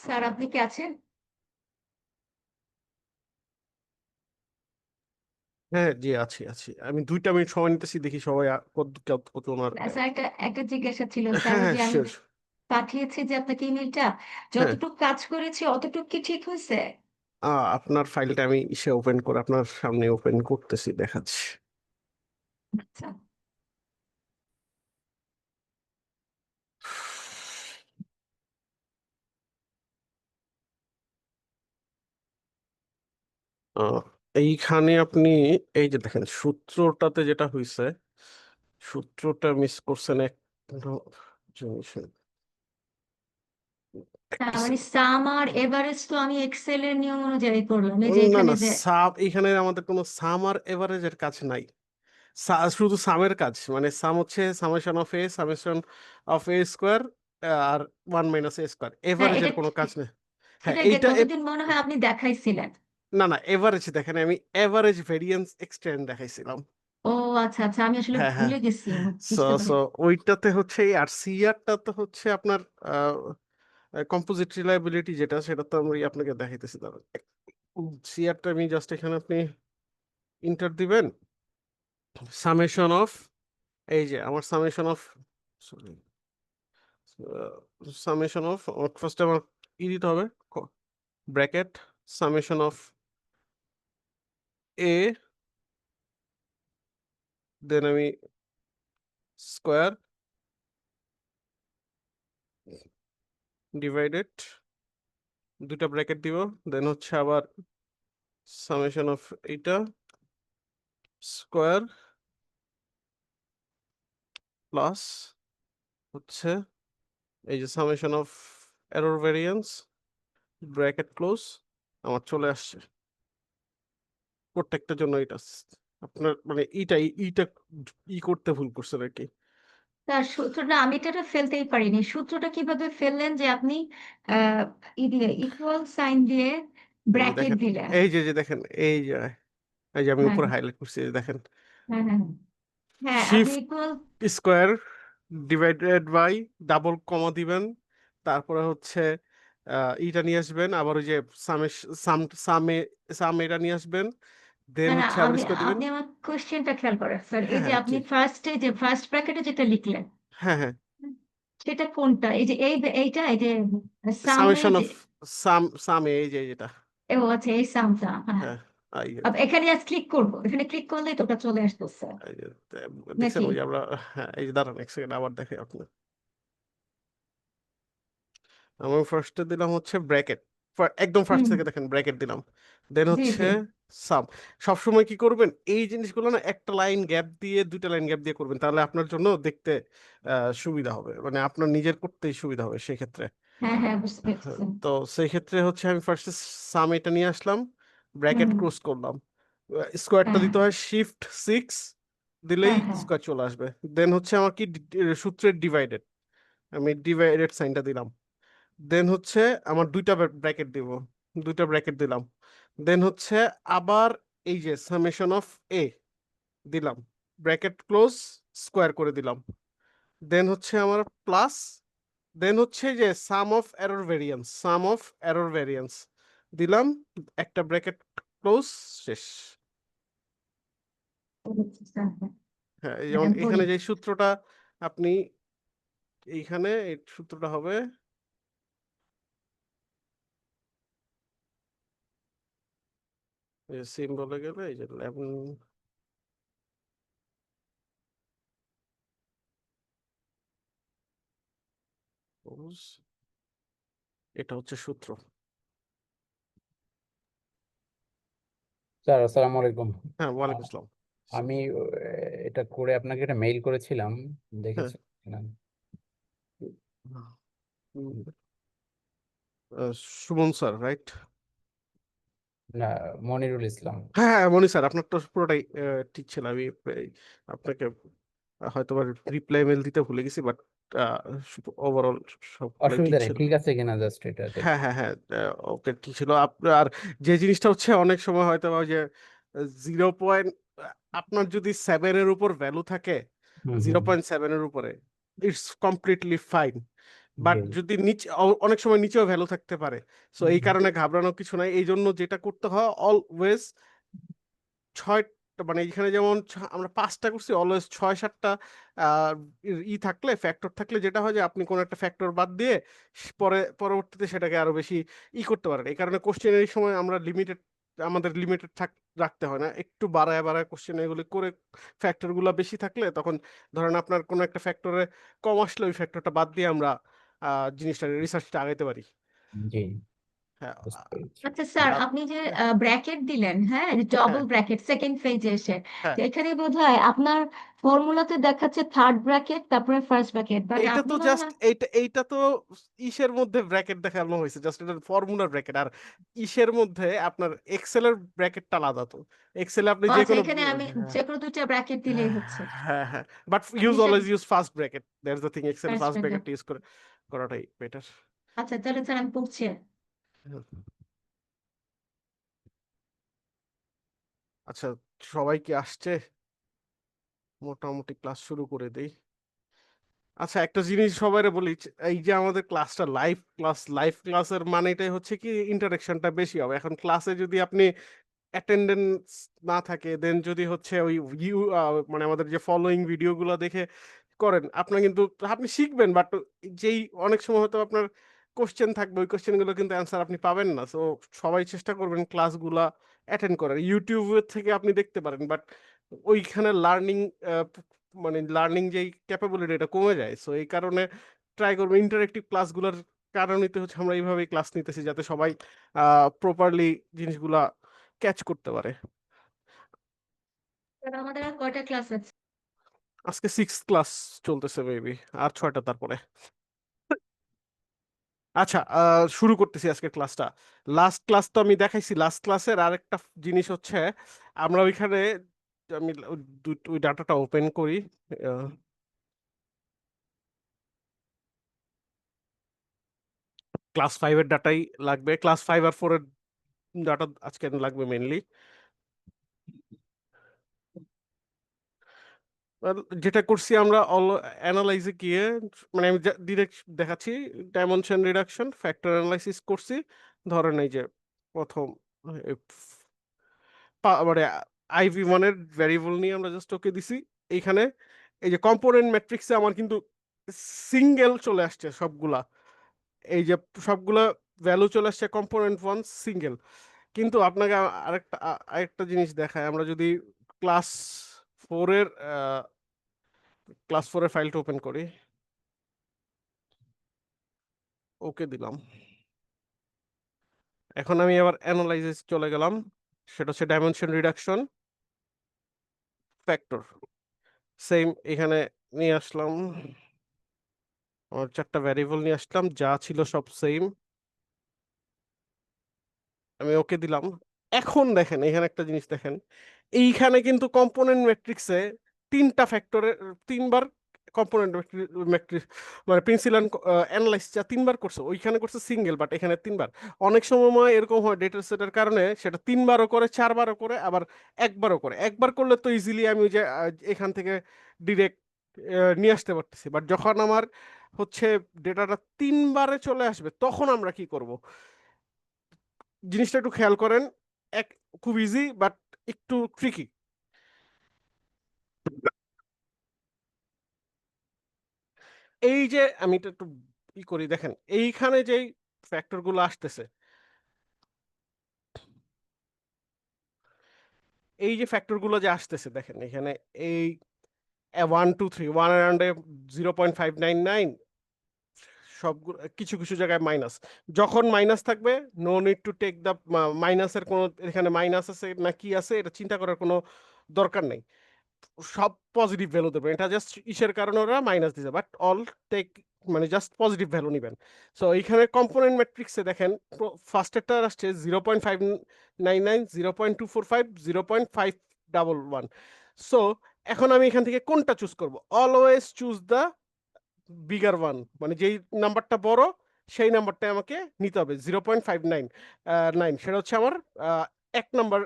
Sir আপনি কি আছেন? হ্যাঁ, জি, আছি আছি। আমি 2টা মিনিট সময় নিতেছি, দেখি সবাই কত ওনার। স্যার একটা একটা জিজ্ঞাসা ছিল স্যার, হ্যাঁ ওই হ্যাঁ, যে আমি শিওর। পাঠিয়েছি যে আপনাকে ইমেলটা, হ্যাঁ, যতটুকু কাজ করেছি অতটুকু কি ঠিক হয়েছে? আপনার ফাইলটা আমি ইসে ওপেন করে আপনার সামনে ওপেন করতেছি, দেখাচ্ছি। আচ্ছা। আহ, এইখানে আপনি এই যে দেখেন সূত্রটাতে যেটা হয়েছে, সূত্রটা মিস করছেন এক জিনিস। তার মানে সাম আর এভারেজ তো আমি এক্সেল এর নিয়ম অনুযায়ী করলাম, এই যে না এখানে না, যে। এখানে আমাদের কোনো সাম আর এভারেজের কাজ নাই। শুধু সামের কাজ, মানে সাম হচ্ছে summation of a, summation of a square আর 1 - a স্কোয়ার। হ্যাঁ এভারেজের এটা কোনো কাজ নেই। হ্যাঁ, সেটাই এইটা গতদিন মনে হয় আপনি দেখাইছিলেন। না না, এভারেজ দেখেন, আমি এভারেজ ভেরিয়েন্স এক্সটেন্ড দেখাইছিলাম। ও আচ্ছা আচ্ছা, আমি আসলে হ্যাঁ হ্যাঁ। ভুলে গেছি, সো বুঝতে সো পারি। ওইটাতে হচ্ছে আর সিআরটা তো হচ্ছে আপনার কম্পোজিট রিলায়েবিলিটি, যেটা সেটা তো আমি আপনাকে দেখাইতেছি। দাঁড়ান, সিআরটা আমি জাস্ট এখানে আপনি ইন্টার দিবেন, সামেশন অফ, এই যে আমার summation of, sorry, summation of, first আমার ই দিতে হবে, ব্র্যাকেট, সামেশন অফ এ, দেন আমি স্কোয়ার ডিভাইডেড, দুটা ব্র্যাকেট দিব, দেন হচ্ছে আবার সামেশন অফ এইটা স্কোয়ার প্লাস হচ্ছে এই যে summation of error variance, bracket close. আমার চলে আসছে প্রত্যেকটার জন্য এটা। আপনার মানে এইটা করতে ভুল করছেন আর কি। তার সূত্রটা আমি এটা ফেলতেই পারিনি, সূত্রটা কিভাবে ফেললেন যে আপনি আহ ই দিয়ে ইকুয়াল সাইন দিয়ে এই যে ব্র্যাকেট দেখেন, দিলেন? এই যে দেখেন, এই যে আমি হ্যাঁ উপরে হাইলাইট করছি, এই যে দেখেন, হ্যাঁ হ্যাঁ হ্যাঁ, আপনি shift equal. Square divided by, double comma দিবেন, তারপরে হচ্ছে ইটা নিয়ে আসবেন, আবার ওই যে সামে সাম সামে সাম এটা নিয়ে আসবেন, দেন না না, হচ্ছে আবার আমি স্কোয়ার দিবেন। আপনি আমার কোশ্চেনটা খেয়াল করেন স্যার, হ্যাঁ এই যে হ্যাঁ, আপনি জি, ফার্স্ট ব্র্যাকেটে যেটা লিখলেন, হ্যাঁ হ্যাঁ, সেটা কোনটা? এই যে এইটা, এই যে সামে সামেশন যে। অফ সামে, এই যে যেটা। ও আচ্ছা, এই সামটা, হ্যাঁ। হ্যাঁ, এখানে আজ ক্লিক করবো, এখানে ক্লিক করলেই তো ওটা চলে আসতেছে এই যে, দেখছেন নাকি? ওই যে আমরা, হ্যাঁ, এই যে দাঁড়ান এক সেকেন্ড আবার দেখে আপনার। আমি ফার্স্টে দিলাম হচ্ছে ব্র্যাকেট, একদম ফার্স্ট হুম। থেকে দেখেন ব্র্যাকেট দিলাম, দেন জি হচ্ছে জি। সাম। সবসময় কি করবেন, এই জিনিসগুলো না একটা লাইন গ্যাপ দিয়ে, 2টা লাইন গ্যাপ দিয়ে করবেন, তাহলে আপনার জন্য দেখতে সুবিধা হবে, মানে আপনার নিজের করতেই সুবিধা হবে সেক্ষেত্রে। হ্যাঁ হ্যাঁ, বুঝতে হ্যাঁ, পেরেছি। তো সেই ক্ষেত্রে হচ্ছে আমি ফার্স্টে সাম এটা নিয়ে আসলাম, ব্র্যাকেট হুম। ক্লোজ করলাম, স্কোয়ারটা হ্যাঁ দিতে হয় শিফট 6 দিলেই হ্যাঁ হ্যাঁ। স্কোয়ার চলে আসবে। দেন হচ্ছে আমার কি সূত্রের ডিভাইডেড, আমি ডিভাইডেড সাইনটা দিলাম, দেন হচ্ছে আমার 2টা ব্র্যাকেট দিব, 2টা ব্র্যাকেট দিলাম, দেন হচ্ছে আবার এই যে সামেশন অফ এ দিলাম, ব্র্যাকেট ক্লোজ, স্কোয়ার করে দিলাম, দেন হচ্ছে আমার প্লাস, দেন হচ্ছে যে সাম অফ এরর ভেরিয়েন্স দিলাম, একটা ব্র্যাকেট ক্লোজ, শেষ। বুঝেছি, স্যার, হ্যাঁ। হ্যাঁ, হ্যাঁ, যেমন বলি। এখানে যে সূত্রটা আপনি, এইখানে এই সূত্রটা হবে সিম্বলে গেলে এই যে 11, এটা হচ্ছে সূত্র। স্যার আসসালামু আলাইকুম। হ্যাঁ, ওয়ালাইকুম আ- আসসালাম। আমি এটা করে আপনাকে একটা মেইল করেছিলাম, হ্যাঁ, দেখেছেন কিনা? উম, সুমন স্যার, রাইট? না, মনিরুল ইসলাম। হ্যাঁ হ্যাঁ, মনি স্যার, আপনার তো পুরোটাই ঠিক ছিল। আমি আপনাকে হয়তো রিপ্লাই মেল দিতে ভুলে গেছি, বাট ওভারঅল সবগুলাই ঠিক অসুবিধা নেই, ছিল। ঠিক আছে কিনা জাস্ট এটা হ্যাঁ দেখুন। হ্যাঁ হ্যাঁ, ওকে, ঠিক ছিল আপনার। আর যে জিনিসটা হচ্ছে অনেক সময় হয়তো বা ওই যে 0 পয়েন্ট, আপনার যদি 7-এর উপর ভ্যালু থাকে, হুম হুম 0.7-এর উপরে, ইটস কমপ্লিটলি ফাইন। বাট জি যদি নিচে অনেক সময় নিচেও ভ্যালু থাকতে পারে, সো এই কারণে ঘাবড়ানোর কিছু নাই। এই জন্য যেটা করতে হয় অলওয়েজ 6টা, মানে এখানে যেমন আমরা 5টা করছি, অলওয়েজ 6-7টা থাকলে, ফ্যাক্টর থাকলে যেটা হয় যে আপনি কোনো একটা ফ্যাক্টর বাদ দিয়ে পরবর্তীতে সেটাকে আরো বেশি করতে পারেন। এই কারণে কোশ্চেনের এই সময় আমরা আমাদের লিমিটেড রাখতে হয় না, একটু বাড়ায় বাড়ায় কোশ্চেন এগুলো করে। ফ্যাক্টর গুলো বেশি থাকলে তখন ধরেন আপনার কোনো একটা ফ্যাক্টরে কম আসলে ওই ফ্যাক্টরটা বাদ দিয়ে আমরা জিনিসটা রিসার্চটা আগাইতে পারি। জি হ্যাঁ বুঝতে পেরেছি। আচ্ছা স্যার, আর- আপনি যে হ্যাঁ ব্র্যাকেট দিলেন, হ্যাঁ, ডবল হ্যাঁ ব্র্যাকেট সেকেন্ড ফেজে এসে, হ্যাঁ তো এখানে বোধহয় আপনার ফর্মুলাতে দেখাচ্ছে থার্ড ব্র্যাকেট তারপরে ফার্স্ট ব্র্যাকেট, বাট এইটা আপনি তো মনে জাস্ট হয় এইটা তো ইসের মধ্যে ব্র্যাকেট দেখানো হয়েছে, জাস্ট এটা ফর্মুলার ব্র্যাকেট। আর ইসের মধ্যে আপনার এক্সেলের ব্র্যাকেটটা আলাদা। তো এক্সেলে আপনি ও যে আচ্ছা, কোনো এখানে আমি হ্যাঁ যে কোনো দুইটা ব্র্যাকেট দিলেই হচ্ছে, হ্যাঁ হ্যাঁ, বাট হিসাব always use first bracket, that's the thing. Excel first first bracket. Bracket use করাটাই বেটার। আচ্ছা তাহলে স্যার আমি পড়ছি। আচ্ছা, সবাই কি আসছে? মোটামুটি ক্লাস শুরু করে দেই। আচ্ছা, একটা জিনিস সবাইরে বলি, এই যে আমাদের ক্লাসটা লাইভ ক্লাসের মানেটাই হচ্ছে কি ইন্টারেকশনটা বেশি হবে। এখন ক্লাসে যদি আপনি অ্যাটেন্ডেন্স না থাকে, দেন যদি হচ্ছে ওই মানে আমাদের যে ফলোইং ভিডিওগুলো দেখে করেন, আপনার কিন্তু আপনি শিখবেন, বাট যেই অনেক সময় হয়তো আপনার কোশ্চেন থাকবে, ওই কোশ্চেনগুলো কিন্তু অ্যান্সার আপনি পাবেন না। সো সবাই চেষ্টা করবেন ক্লাসগুলা অ্যাটেন্ড করার। ইউটিউবের থেকে আপনি দেখতে পারেন, বাট ওইখানে মানে লার্নিং যেই ক্যাপাবিলিটি এটা কমে যায়। সো এই কারণে ট্রাই করবেন ইন্টারেক্টিভ ক্লাসগুলোর কারণেই তো হচ্ছে আমরা এইভাবেই ক্লাস নিতেছি, যাতে সবাই প্রপারলি জিনিসগুলা ক্যাচ করতে পারে। স্যার আমাদের আর কয়টা ক্লাস আছে? আজকে 6 ক্লাস চলতেছে মেবি, আর 6টা তারপরে। আচ্ছা, শুরু করতেছি আজকের ক্লাসটা। লাস্ট ক্লাস তো আমি দেখাইছি। লাস্ট ক্লাসের আরেকটা জিনিস হচ্ছে আমরা ওইখানে, আমি ওই ডাটাটা ওপেন করি। ক্লাস 5-এর ডাটাই লাগবে, ক্লাস 5 আর 4-এর ডাটা আজকে লাগবে মেনলি। যেটা করছি আমরা অ্যানালাইজে গিয়ে, মানে আমি ডিরেক্ট দেখাচ্ছি, ডাইমেনশন রিডাকশন, ফ্যাক্টর অ্যানালাইসিস করছি। ধরেন এই যে প্রথম এ, মানে IV1-এর ভ্যারিয়েবল নিয়ে আমরা জাস্ট ওকে দিছি। এইখানে এই যে কম্পোনেন্ট ম্যাট্রিক্সে আমার কিন্তু সিঙ্গেল চলে আসছে সবগুলা। এই যে সবগুলা ভ্যালু চলে আসছে কম্পোনেন্ট 1 সিঙ্গেল। কিন্তু আপনাকে আরেকটা জিনিস দেখায়, আমরা যদি ক্লাস 4-এর ফাইলটা ওপেন করি, ওকে দিলাম। এখন আমি আবার অ্যানালাইসিস চলে গেলাম, সেটা হচ্ছে ডাইমেনশন রিডাকশন, ফ্যাক্টর। সেম এখানে নিয়ে আসলাম, আমার 4টা ভ্যারিয়েবল নিয়ে আসলাম, যা ছিল সব সেম। আমি ওকে দিলাম। এখন দেখেন এখানে একটা জিনিস দেখেন, এইখানে কিন্তু কম্পোনেন্ট ম্যাট্রিক্সে 3টা ফ্যাক্টরের 3বার কম্পোনেন্ট ম্যাট্রিক্স, মানে প্রিন্সিপাল অ্যানালাইসিস যা 3বার করছে, ওইখানে করছে সিঙ্গেল, বাট এখানে 3বার। অনেক সময় এরকম হয় ডেটা সেটের কারণে সেটা 3বারও করে, 4বারও করে, আবার একবারও করে। একবার করলে তো ইজিলি আমি ওই যে এখান থেকে ডিরেক্ট নিয়ে আসতে পারতেছি, বাট যখন আমার হচ্ছে ডেটাটা 3বারে চলে আসবে, তখন আমরা কি করব? জিনিসটা একটু খেয়াল করেন। এক খুব ইজি বাট একটু ট্রিকি। এই যে আমি এটা একটু করি, দেখেন এইখানে যেই ফ্যাক্টর গুলো আসতেছে, এই যে ফ্যাক্টর গুলো যে আসতেছে, দেখেন এখানে এই 1 2 3 0.599, সবগুলো কিছু কিছু জায়গায় মাইনাস। যখন মাইনাস থাকবে, no need to take the মাইনাসের কোনো, এখানে মাইনাস আছে না কি আছে এটা চিন্তা করার কোনো দরকার নেই। সব পজিটিভ ভ্যালু দেবেন, এটা জাস্ট ইসের কারণে ওরা মাইনাস দিছে, বাট অল টেক, মানে জাস্ট পজিটিভ ভ্যালু নেবেন। সো এইখানে কম্পোনেন্ট ম্যাট্রিক্সে দেখেন ফার্স্টেরটা আসছে 0.599, 0.245, 0.511। সো এখন আমি এখান থেকে কোনটা চুজ করব? Always choose the bigger one, মানে যেই নাম্বারটা বড় সেই নাম্বারটা আমাকে নিতে হবে। 0.599, সেটা হচ্ছে আমার 1 নাম্বার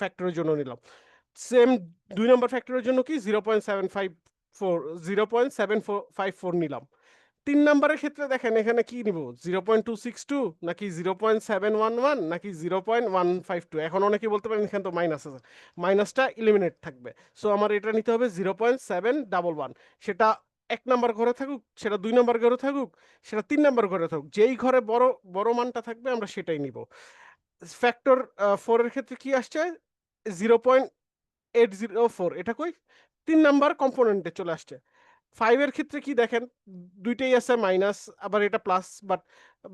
ফ্যাক্টরের জন্য নিলাম। সেম 2 নাম্বার ফ্যাক্টরের জন্য কি 0.754 নিলাম। 3 নাম্বারের ক্ষেত্রে দেখেন এখানে কি নিব 0.262 নাকি 0.711 নাকি 0.152। এখন অনেকে বলতে পারেন এখানে তো মাইনাস আছে, মাইনাসটা এলিমিনেট থাকবে। সো আমার এটা নিতে হবে 0.711। সেটা 1 নাম্বার ঘরে থাকুক, সেটা 2 নাম্বার ঘরে থাকুক, সেটা 3 নাম্বার ঘরে থাকুক, যেই ঘরে বড় বড় মানটা থাকবে আমরা সেটাই নিব। ফ্যাক্টর 4 এর ক্ষেত্রে কি আসছে 0.804, এটা কই 3 নাম্বার কম্পোনেন্টে চলে আসছে। 5 এর ক্ষেত্রে কি দেখেন দুইটাই আছে মাইনাস, আবার এটা প্লাস, বাট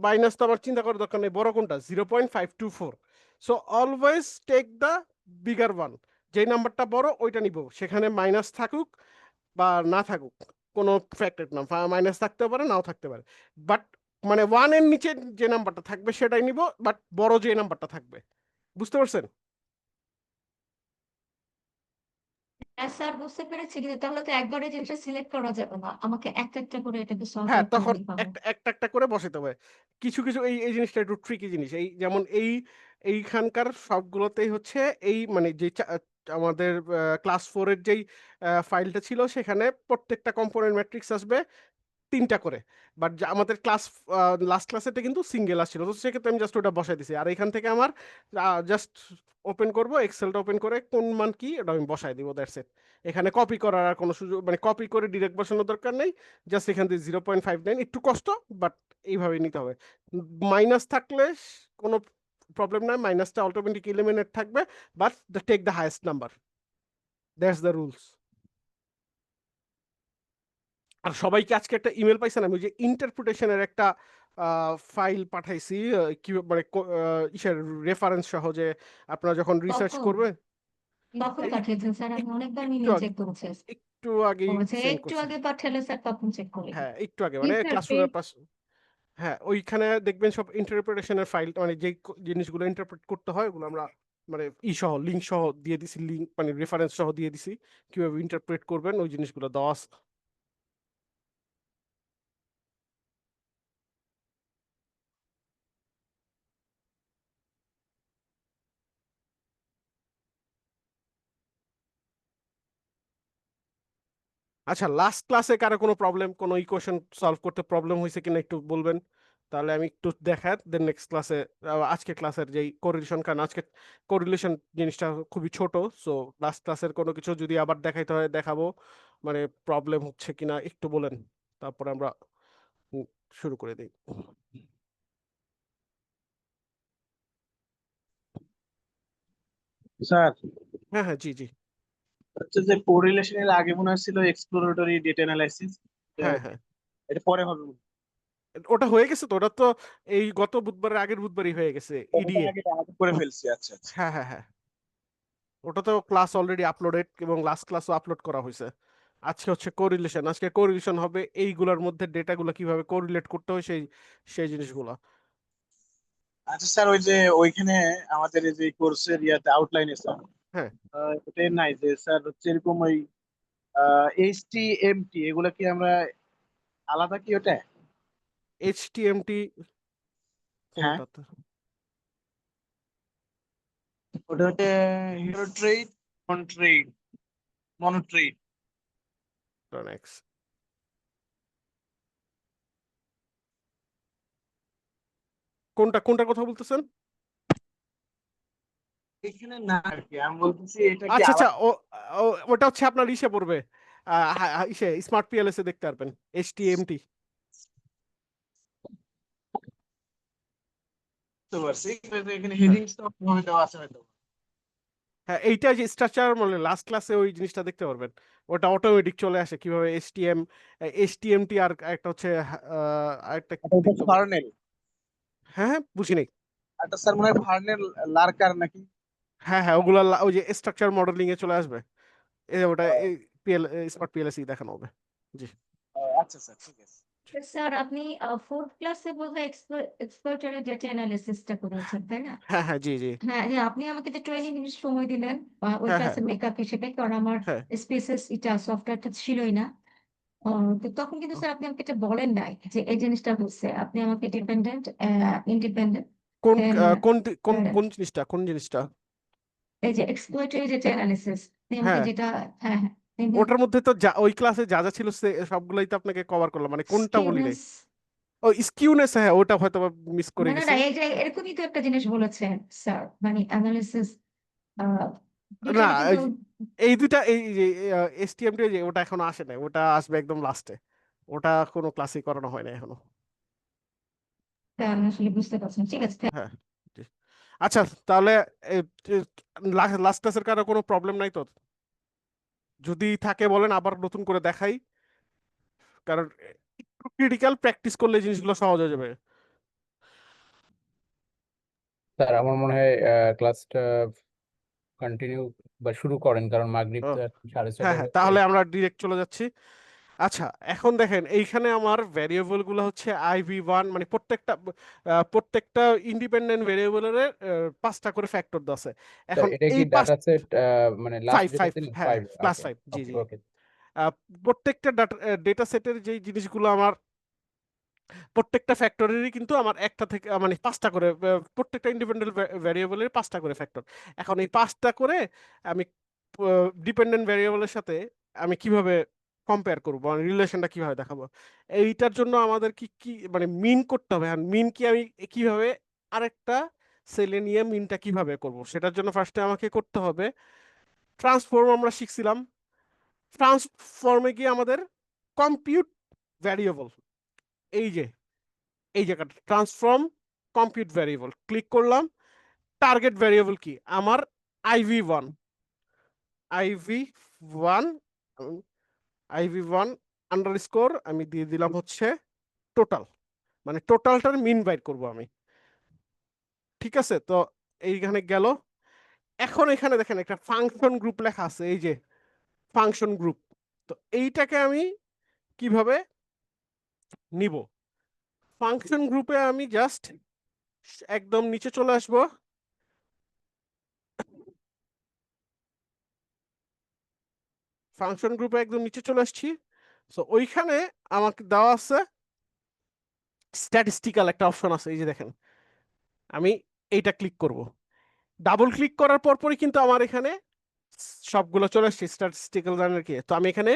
মাইনাস তো আমার চিন্তা করার দরকার নেই, বড় কোনটা 0.524। So always take the bigger one, যেই নাম্বারটা বড় ওইটা নিব, সেখানে মাইনাস থাকুক বা না থাকুক কোনো ফ্যাক্টর না, মাইনাস থাকতে পারে নাও থাকতে পারে, বাট মানে 1 এর নিচে যে নাম্বারটা থাকবে সেটাই নিব, বাট বড় যে নাম্বারটা থাকবে। বুঝতে পারছেন? হ্যাঁ স্যার, বুঝতে পেরেছি, কিন্তু তাহলে তো একবারে জিনিসটা সিলেক্ট করা যাবে না, আমাকে একটা একটা করে এটাকে সলভ হ্যাঁ, করতে তখন হবে কিভাবে? একটা একটা একটা করে বসাতে হবে। কিছু কিছু এই এই জিনিসটা একটু ট্রিকি জিনিস, এই যেমন এইখানকার সবগুলোতেই হচ্ছে এই মানে যে আমাদের ক্লাস 4 এর যেই ফাইলটা ছিল সেখানে প্রত্যেকটা কম্পোনেন্ট ম্যাট্রিক্স আসবে 3টা করে, বাট আমাদের ক্লাস লাস্ট ক্লাসেটা কিন্তু সিঙ্গেল আসছিল, তো সেক্ষেত্রে আমি জাস্ট ওটা বসাই দিছি। আর এখান থেকে আমার জাস্ট ওপেন করব, এক্সেলটা ওপেন করে কোন মান কি এটা আমি বসাই দিব, দ্যাটস ইট। এখানে কপি করার আর কোনো সুযোগ মানে কপি করে ডিরেক্ট বসানোর দরকার নেই, জাস্ট এখান থেকে 0.59 একটু কষ্ট, বাট এইভাবেই নিতে হবে। মাইনাস থাকলে কোনো প্রবলেম নাই, মাইনাসটা অটোমেটিক এলিমিনেট থাকবে, but take the highest number, that's the rules. আর সবাইকে আজকে একটা ইমেল পাইছেন, আমি ওই যে ইন্টারপ্রিটেশনের একটা ফাইল পাঠাইছি, কি মানে ইসের রেফারেন্স সহ, যে আপনারা যখন রিসার্চ কখন করবেন। কখন এই পাঠিয়েছেন স্যার? আমি অনেকবার ইমেল চেক করেছি। একটু আগেই বলেছে সেন্ড একটু করছি। আগে পাঠালে স্যার তখন চেক করি। হ্যাঁ, একটু আগে জি মানে স্যার, ক্লাসরুমের পাশ। হ্যাঁ, ওইখানে দেখবেন সব ইন্টারপ্রিটেশনের ফাইল, মানে যে জিনিসগুলো ইন্টারপ্রেট করতে হয় ওগুলো আমরা মানে সহ লিঙ্ক সহ দিয়ে দিছি, লিঙ্ক মানে রেফারেন্স সহ দিয়ে দিছি, কিভাবে ইন্টারপ্রেট করবেন ওই জিনিসগুলো দেওয়া আছে। আচ্ছা, লাস্ট ক্লাসে কারো কোনো প্রবলেম, কোনো ইকুয়েশন সলভ করতে প্রবলেম হয়েছে কিনা একটু বলবেন, তাহলে আমি একটু দেখাই, দেন নেক্সট ক্লাসে আজকে ক্লাসের যেই কোরিলেশন, কারণ আজকে কোরিলেশন জিনিসটা খুবই ছোট, সো লাস্ট ক্লাসের কোনো কিছু যদি আবার দেখাইতে হয় দেখাবো, মানে প্রবলেম হচ্ছে কিনা একটু বলেন, তারপরে আমরা উম, শুরু করে দিই। স্যার, হ্যাঁ হ্যাঁ, জি জি। হচ্ছে যে কোরিলেশনের আগে মনে হচ্ছিল এক্সপ্লোরেটরি ডেটা অ্যানালাইসিস, হ্যাঁ হ্যাঁ, এটা পরে হবে মনে হয়। ওটা হয়ে গেছে তো, ওটা তো এই গত বুধবারের আগের বুধবারই হয়ে গেছে ওটা ইডিএ। আগে করে ফেলছি। আচ্ছা আচ্ছা। হ্যাঁ হ্যাঁ হ্যাঁ, ওটা তো ক্লাস অলরেডি আপলোডেড এবং লাস্ট ক্লাসও আপলোড করা হয়েছে। আজকে হচ্ছে কোরিলেশন, আজকে কোরিলেশন হবে এইগুলোর মধ্যে ডেটাগুলো কিভাবে কোরিলেট করতে হয় সেই সেই জিনিসগুলো। আচ্ছা স্যার, ওই যে ওইখানে আমাদের এই যে কোর্সের ইয়াতে আউটলাইনে স্যার, হ্যাঁ, ওটাই নাই যে স্যার হচ্ছে এরকম ওই এইচটিএমটি, এগুলা কি আমরা আলাদা কি ওটা? এইচটিএমটি হ্যাঁ, কোনটা? ওটা হচ্ছে হিরো ট্রেড, মনট্রেড, মনোট্রেড। নেক্সট, কোনটা কোনটার কথা বলতেছেন? এখানে না আর কি, আমি বলতেছি এটা কি আচ্ছা আচ্ছা, আলাদা? ওটা হচ্ছে আপনার ইসে পড়বে, ইসে স্মার্ট পিএলএস এ দেখতে পারবেন এইচটিএমটি। বুঝতে পারছি, কিন্তু এখানে হেডিংস তো ভাবে দেওয়া আছে হয়তো। হ্যাঁ, এইটা যে স্ট্রাকচার মানে লাস্ট ক্লাসে ওই জিনিসটা দেখতে পারবেন, ওটা অটোমেটিক চলে আসে কিভাবে এইচটিএমটি, আর একটা হচ্ছে আরেকটা এটা হচ্ছে দেখতে পারবেন। ফার্নেল। হ্যাঁ হ্যাঁ, বুঝি নাই। একটা স্যার মনে হয় ফার্নেল লার্কার নাকি? হ্যাঁ হ্যাঁ, ওগুলা ওই যে স্ট্রাকচার মডেলিং এ চলে আসবে, ওটা পিএল স্মার্ট পিএলএসি দেখানো হবে। জি আচ্ছা স্যার, ঠিক আছে। স্যার, আপনি ফোর্থ ক্লাসে বোধহয় এক্সপ্লোরেটরি ডেটা অ্যানালিসিসটা করেছেন, তাই না? হ্যাঁ হ্যাঁ, জি জি। হ্যাঁ হ্যাঁ, আপনি আমাকে যে 20 মিনিট সময় দিলেন ওই হ্যাঁ হ্যাঁ ক্লাসের মেকআপ হিসেবে, কারণ আমার হ্যাঁ, স্পেসেস এটা সফটওয়্যারটা ছিলই না। তো তখন কিন্তু স্যার আপনি আমাকে এটা বলেন নাই যে এই জিনিসটা হচ্ছে, আপনি আমাকে ডিপেন্ডেন্ট ইন্ডিপেন্ডেন্ট কোন কোন কোন কোন জিনিসটা, কোন জিনিসটা? এই যে এক্সপ্লোরেটরি ডেটা অ্যানালিসিস, আপনি আমাকে হ্যাঁ যেটা, হ্যাঁ হ্যাঁ, ওটার মধ্যে তো ওই ক্লাসে যা যা ছিল সবগুলোই তো আপনাকে কভার করলাম, মানে কোনটা বলি নাই। Skewness, ও স্কিউনেস, হ্যাঁ ওটা হয়তো মিস করে না গেছি। এই যে এরকমই তো একটা জিনিস বলেছেন স্যার, মানে অ্যানালিসিস না দুইটারই কিন্তু এই দুইটা এই যে এসটিএমটি যে ওটা এখনো আসে নাই, ওটা আসবে একদম লাস্টে। ওটা কোনো ক্লাসই করানো হয় না এখনো। আমি আসলে বুঝতে পারছেন, ঠিক আছে। হ্যাঁ জি। আচ্ছা তাহলে লাস্ট ক্লাসের কারো কোনো প্রবলেম নাই তো? যদি থাকে বলেন, আবার নতুন করে দেখাই, কারণ একটু ক্রিটিক্যাল প্র্যাকটিস করলে জিনিসগুলো সহজ হয়ে যাবে। স্যার আমার মনে হয় ক্লাসটা কন্টিনিউ বা শুরু করেন, কারণ মাগরিব ও, তো এখন 6:30 হ্যাঁ হ্যাঁ, বাজে। তাহলে আমরা ডিরেক্ট চলে যাচ্ছি। আচ্ছা এখন দেখেন এইখানে আমার ভ্যারিয়েবল গুলো হচ্ছে IV1, মানে প্রত্যেকটা ইন্ডিপেন্ডেন্ট ভ্যারিয়েবলের 5টা করে ফ্যাক্টর আছে। স্যার এখন এটা এই কি পাঁচ ডাটা সেট, মানে লাস্ট ফাইভ যেটা ফাইভ দিলেন হ্যাঁ 5? ক্লাস ওকে 5, জি ওকে জি। ওকে। প্রত্যেকটা ডেটা সেটের যেই জিনিসগুলো আমার, প্রত্যেকটা ফ্যাক্টরেরই কিন্তু আমার একটা থেকে মানে 5টা করে, প্রত্যেকটা ইন্ডিপেন্ডেন্ট ভ্যারিয়েবলের 5টা করে ফ্যাক্টর। এখন এই 5টা করে আমি ডিপেন্ডেন্ট ভ্যারিয়েবলের সাথে আমি কিভাবে কম্পেয়ার করবো, মানে রিলেশনটা কিভাবে দেখাবো, এইটার জন্য আমাদের কি কি মানে মিন করতে হবে। আর মিন কি আমি কিভাবে আরেকটা সেলে নিয়ে মিনটা কিভাবে করব, সেটার জন্য ফার্স্টে আমাকে করতে হবে ট্রান্সফর্ম। আমরা শিখছিলাম ট্রান্সফর্মে গিয়ে আমাদের কম্পিউট ভ্যারিয়েবল, এই যে এই জায়গাটা ট্রান্সফর্ম কম্পিউট ভ্যারিয়েবল ক্লিক করলাম। টার্গেট ভ্যারিয়েবল কি আমার IV1, IV1 IV1 আন্ডারস্কোর আমি দিয়ে দিলাম হচ্ছে টোটাল, মানে টোটালটার মিন বাইর করব আমি। ঠিক আছে, তো এইখানে গেল। এখন এখানে দেখেন একটা ফাংশন গ্রুপ লেখা আছে, এই যে ফাংশন গ্রুপ। তো এইটাকে আমি কিভাবে নিব, ফাংশন গ্রুপে আমি জাস্ট একদম নিচে চলে আসবো। ফাংশন গ্রুপে একদম নিচে চলে আসছি। সো ওইখানে আমাকে দেওয়া আছে স্ট্যাটিস্টিক্যাল একটা অপশন আছে, এই যে দেখেন। আমি এইটা ক্লিক করব, ডাবল ক্লিক করার পরই কিন্তু আমার এখানে সবগুলো চলে আসছে স্ট্যাটিস্টিক্যাল জার্নাল কি। তো আমি এখানে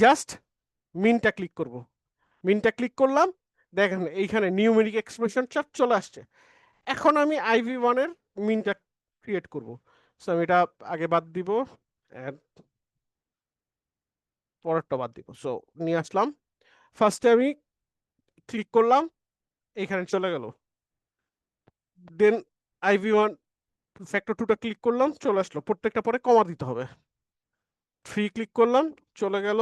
জাস্ট মিনটা ক্লিক করব, মিনটা ক্লিক করলাম, দেখেন এইখানে নিউমেরিক এক্সপ্রেশন চার্ট চলে আসছে। এখন আমি IV1 এর মিনটা ক্রিয়েট করব। সো আমি এটা আগে বাদ দিব, and পরেরটা বাদ দিব। সো নিয়ে আসলাম, ফার্স্টে আমি ক্লিক করলাম, এইখানে চলে গেল। দেন IV1 ফ্যাক্টর 2টা ক্লিক করলাম, চলে আসলো। প্রত্যেকটা পরে কমা দিতে হবে। 3 ক্লিক করলাম, চলে গেল।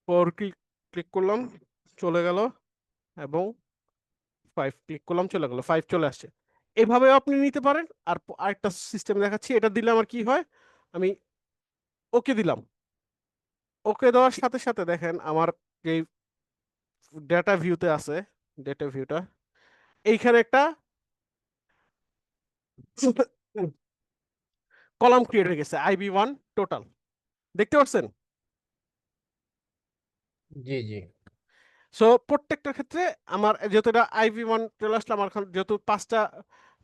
4 ক্লিক ক্লিক করলাম, চলে গেল। এবং 5 ক্লিক করলাম, চলে গেল, 5 চলে আসছে। এভাবেও আপনি নিতে পারেন। আর আরেকটা সিস্টেম দেখাচ্ছি, এটা দিলে আমার কি হয়, আমি ওকে দিলাম। ওকে দেওয়ার সাথে সাথে দেখেন আমার যে ডেটা ভিউতে আছে, ডেটা ভিউটা এইখানে একটা কলাম ক্রিয়েট হয়ে গেছে, IV1 টোটাল। দেখতে পাচ্ছেন? জি জি। সো প্রত্যেকটার ক্ষেত্রে আমার যেহেতু এটা IV1 চলে আসলে, আমার এখন যেহেতু 5টা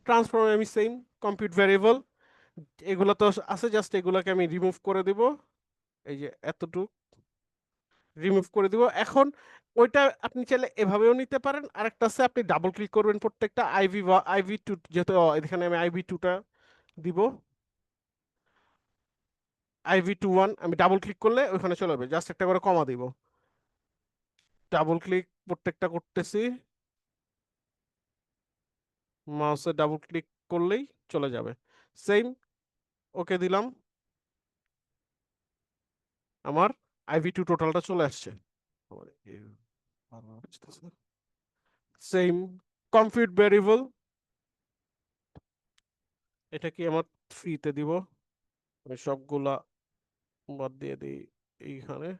ট্রান্সফর্ম আমি সেম কম্পিউট ভ্যারিয়েবল এগুলো তো আছে, জাস্ট এগুলোকে আমি রিমুভ করে দিব। এই যে এতটুকু রিমুভ করে দিব। এখন ওইটা আপনি চাইলে এভাবেও নিতে পারেন। আরেকটা আছে, আপনি ডাবল ক্লিক করবেন প্রত্যেকটা IV2, যেহেতু এখানে আমি IV2টা দিব, IV21 আমি ডাবল ক্লিক করলে ওইখানে চলে যাবে, জাস্ট একটা করে কমা দিব। ডাবল ক্লিক প্রত্যেকটা করতেছি, মাউসে ডাবল ক্লিক করলেই চলে যাবে। সেম, ওকে দিলাম, আমার IV2 টোটালটা চলে আসছে। সেম কম্পিউট ভ্যারিয়েবল, এটা কি আমার ফ্রিতে দিব, আমি সবগুলা বাদ দিয়ে দিই এইখানে।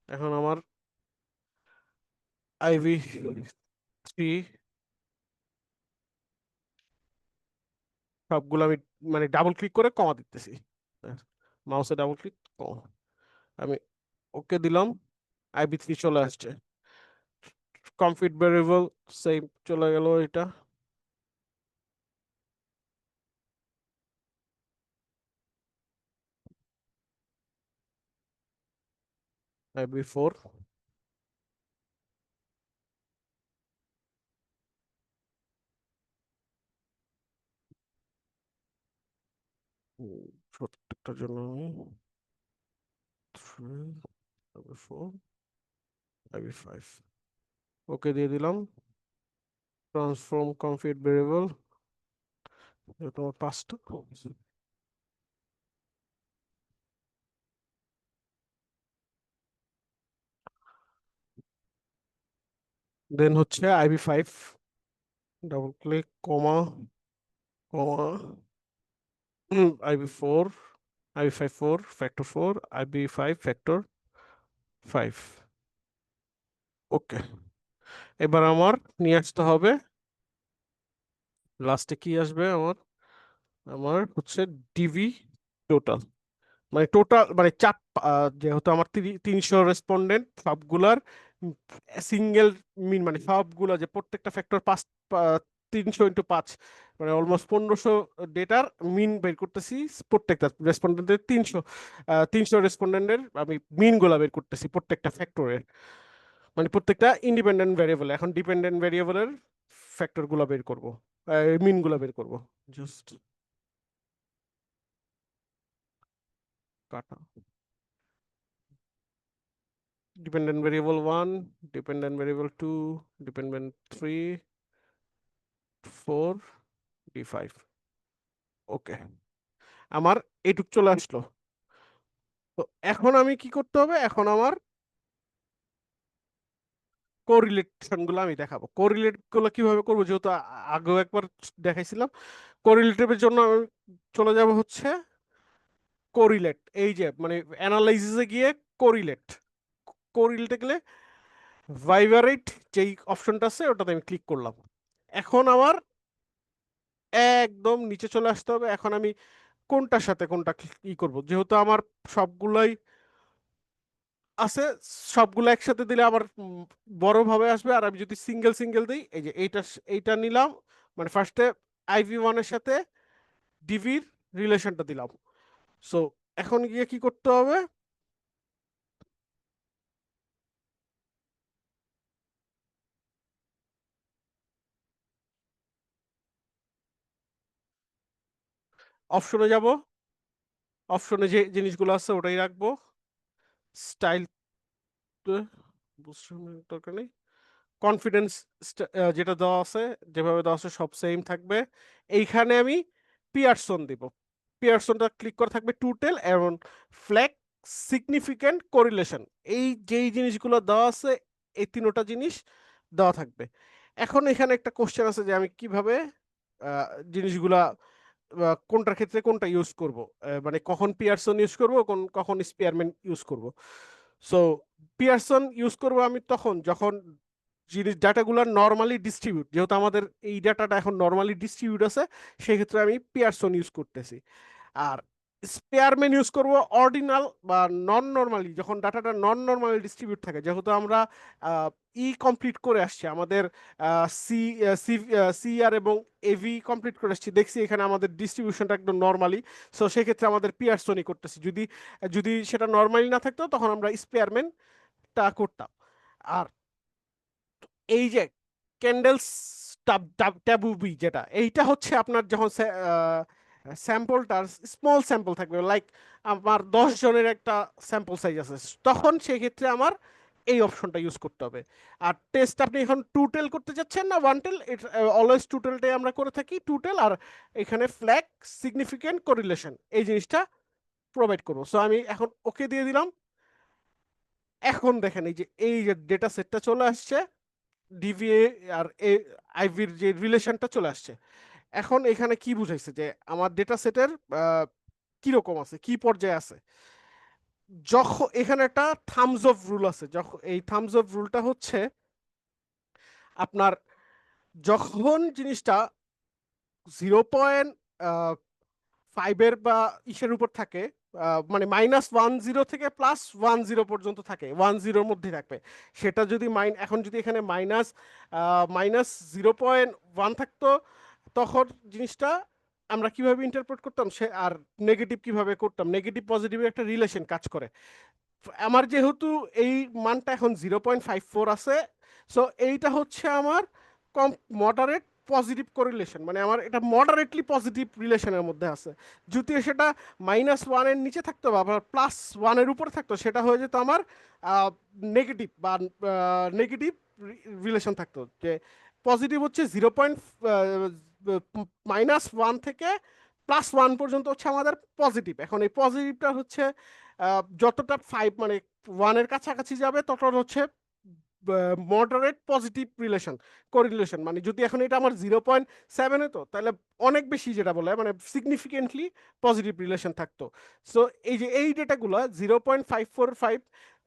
এখন আমার IV3 সবগুলো আমি মানে ডাবল ক্লিক করে কমা দিতেছি, মাউসে ডাবল ক্লিক কমা, আমি ওকে দিলাম, IV3 চলে আসছে। কমপ্লিট ভ্যারিয়েবল সেম চলে গেল এটা। IB4 প্রত্যেকটার জন্য আমি 3 IB4 IB5 ওকে দিয়ে দিলাম। ট্রান্সফর্ম কনফিগ ভেরিয়েবল তোমার 5টা। দেন হচ্ছে IB5 ডাবল ক্লিক কমা কমা IB4 IB5 4 factor 4 IB5 factor 5। ওকে, এবার আমার নিয়ে আসতে হবে লাস্টে কি আসবে আমার আমার হচ্ছে ডিভি টোটাল, মানে টোটাল মানে চাপ যেহেতু আমার 300 রেসপন্ডেন্ট সবগুলার সিঙ্গেল মিন মানে সবগুলা যে প্রত্যেকটা ফ্যাক্টর 300 × 5 মানে অলমোস্ট 1500 ডেটার মিন বের করতেছি। প্রত্যেকটা রেসপন্ডেন্টের 300 রেসপন্ডেন্টের আমি মিন গুলা বের করতেছি প্রত্যেকটা ফ্যাক্টরের, মানে প্রত্যেকটা ইন্ডিপেন্ডেন্ট ভ্যারিয়েবল। এখন ডিপেন্ডেন্ট ভ্যারিয়েবলের ফ্যাক্টর গুলা বের করবো, মিন গুলা বের করবো। জাস্ট কাটা dependent variable 1, dependent variable 2, dependent 3, 4, d5। ওকে, আমার এইটুক চলে আসলো। তো এখন আমি কি করতে হবে, এখন আমার কোরিলেশন গুলো আমি দেখাবো। কোরিলেট গুলো কিভাবে করবো, যেহেতু আগেও একবার দেখাইছিলাম। কোরিলেটিভের জন্য আমি চলে যাব হচ্ছে কোরিলেট, এই যে মানে অ্যানালাইসিসে গিয়ে কোরিলেট, কোরিলেটে গেলে ভাইভারেট যেই অপশনটা আছে ওটাতে আমি ক্লিক করলাম। এখন আমার একদম নিচে চলে আসতে হবে। এখন আমি কোনটার সাথে কোনটা ই করব, যেহেতু আমার সবগুলাই আছে, সবগুলো একসাথে দিলে আবার বড় ভাবে আসবে। আর আমি যদি সিঙ্গেল সিঙ্গেল দিই, এই যে এইটা নিলাম, মানে ফার্স্টে IV1 এর সাথে ডিভির রিলেশনটা দিলাম। সো এখন গিয়ে কি করতে হবে, অপশনে যাব, অপশনে যে জিনিসগুলো আছে ওটাই রাখবো। স্টাইল দরকার নেই, কনফিডেন্স যেটা দেওয়া আছে যেভাবে দেওয়া আছে সব সেম থাকবে। এইখানে আমি পিয়ারসন দিব, পিয়ারসনটা ক্লিক করে থাকবে টুটেল এবং ফ্ল্যাগ সিগনিফিক্যান্ট কোরিলেশন, এই যেই জিনিসগুলো দেওয়া আছে এই তিনটা জিনিস দেওয়া থাকবে। এখন এখানে একটা কোশ্চেন আছে যে আমি কিভাবে জিনিসগুলা কোনটার ক্ষেত্রে কোনটা ইউজ করব, মানে কখন পিয়ারসন ইউজ করব, কখন স্পেয়ারম্যান ইউজ করব। সো পিয়ারসন ইউজ করব আমি তখন যখন জিনিস ডাটাগুলো নর্মালি ডিস্ট্রিবিউট, যেহেতু আমাদের এই ডাটাটা এখন নর্মালি ডিস্ট্রিবিউট আছে, সেক্ষেত্রে আমি পিয়ারসন ইউজ করতেছি। আর স্পেয়ারম্যান ইউজ করব অর্ডিনাল বা নন নর্মালি, যখন ডাটাটা নন নর্মালি ডিস্ট্রিবিউট থাকে। যেহেতু আমরা কমপ্লিট করে আসছি, আমাদের সি সিআর এবং এভি কমপ্লিট করে আসছি, দেখছি এখানে আমাদের ডিস্ট্রিবিউশনটা একদম নর্মালি। সো সেক্ষেত্রে আমাদের পিয়ারসনই করতেছি। যদি যদি সেটা নর্মালি না থাকতো তখন আমরা স্পেয়ারম্যানটা করতাম। আর এই যে ক্যান্ডেলস ট্যাবুবি যেটা, এইটা হচ্ছে আপনার যখন স্যাম্পলটা স্মল স্যাম্পল থাকবে, লাইক আমার 10 জনের একটা স্যাম্পল সাইজ আছে, তখন সেক্ষেত্রে আমার এই অপশনটা ইউজ করতে হবে। আর টেস্ট আপনি এখন টুটেল করতে যাচ্ছেন না ওয়ান টেল, অলওয়েজ টুটেলটাই আমরা করে থাকি, টুটেল। আর এখানে ফ্ল্যাগ সিগনিফিক্যান্ট কোরিলেশন এই জিনিসটা প্রোভাইড করবো। সো আমি এখন ওকে দিয়ে দিলাম। এখন দেখেন এই যে ডেটা সেটটা চলে আসছে, ডিভিএ আর আইভির যে রিলেশনটা চলে আসছে। এখন এখানে কি বুঝাইছে যে আমার ডেটা সেটের কিরকম আছে, কি পর্যায়ে আছে। যখন এখানে একটা থামস অফ রুল আছে, যখন এই থামস অফ রুলটা হচ্ছে আপনার যখন জিনিসটা 0.5 বা ইসের উপর থাকে, মানে -10 থেকে +10 পর্যন্ত থাকে, 10 মধ্যে থাকবে। সেটা যদি এখন যদি এখানে -0.1 থাকতো, তখন জিনিসটা আমরা কিভাবে ইন্টারপ্রেট করতাম, সে আর নেগেটিভ কিভাবে করতাম, নেগেটিভ পজিটিভ একটা রিলেশন কাজ করে। আমার যেহেতু এই মানটা এখন 0.54 আছে, সো এইটা হচ্ছে আমার কম মডারেট পজিটিভ কোরিলেশন, মানে আমার এটা মডারেটলি পজিটিভ রিলেশনের মধ্যে আছে। যদি সেটা -1-এর নিচে থাকতো বা +1-এর উপরে থাকতো, সেটা হয়ে যেত আমার নেগেটিভ বা নেগেটিভ রিলেশন থাকতো। যে পজিটিভ হচ্ছে -1 থেকে +1 পর্যন্ত হচ্ছে আমাদের পজিটিভ। এখন এই পজিটিভটা হচ্ছে যতটা 5 মানে 1-এর কাছাকাছি যাবে তত হচ্ছে মডারেট পজিটিভ রিলেশন কোরিলেশন। মানে যদি এখন এটা আমার 0.7 হতো, তাহলে অনেক বেশি, যেটা বলে মানে সিগনিফিকেন্টলি পজিটিভ রিলেশন থাকতো। সো এই যে এই ডেটাগুলো 0.545,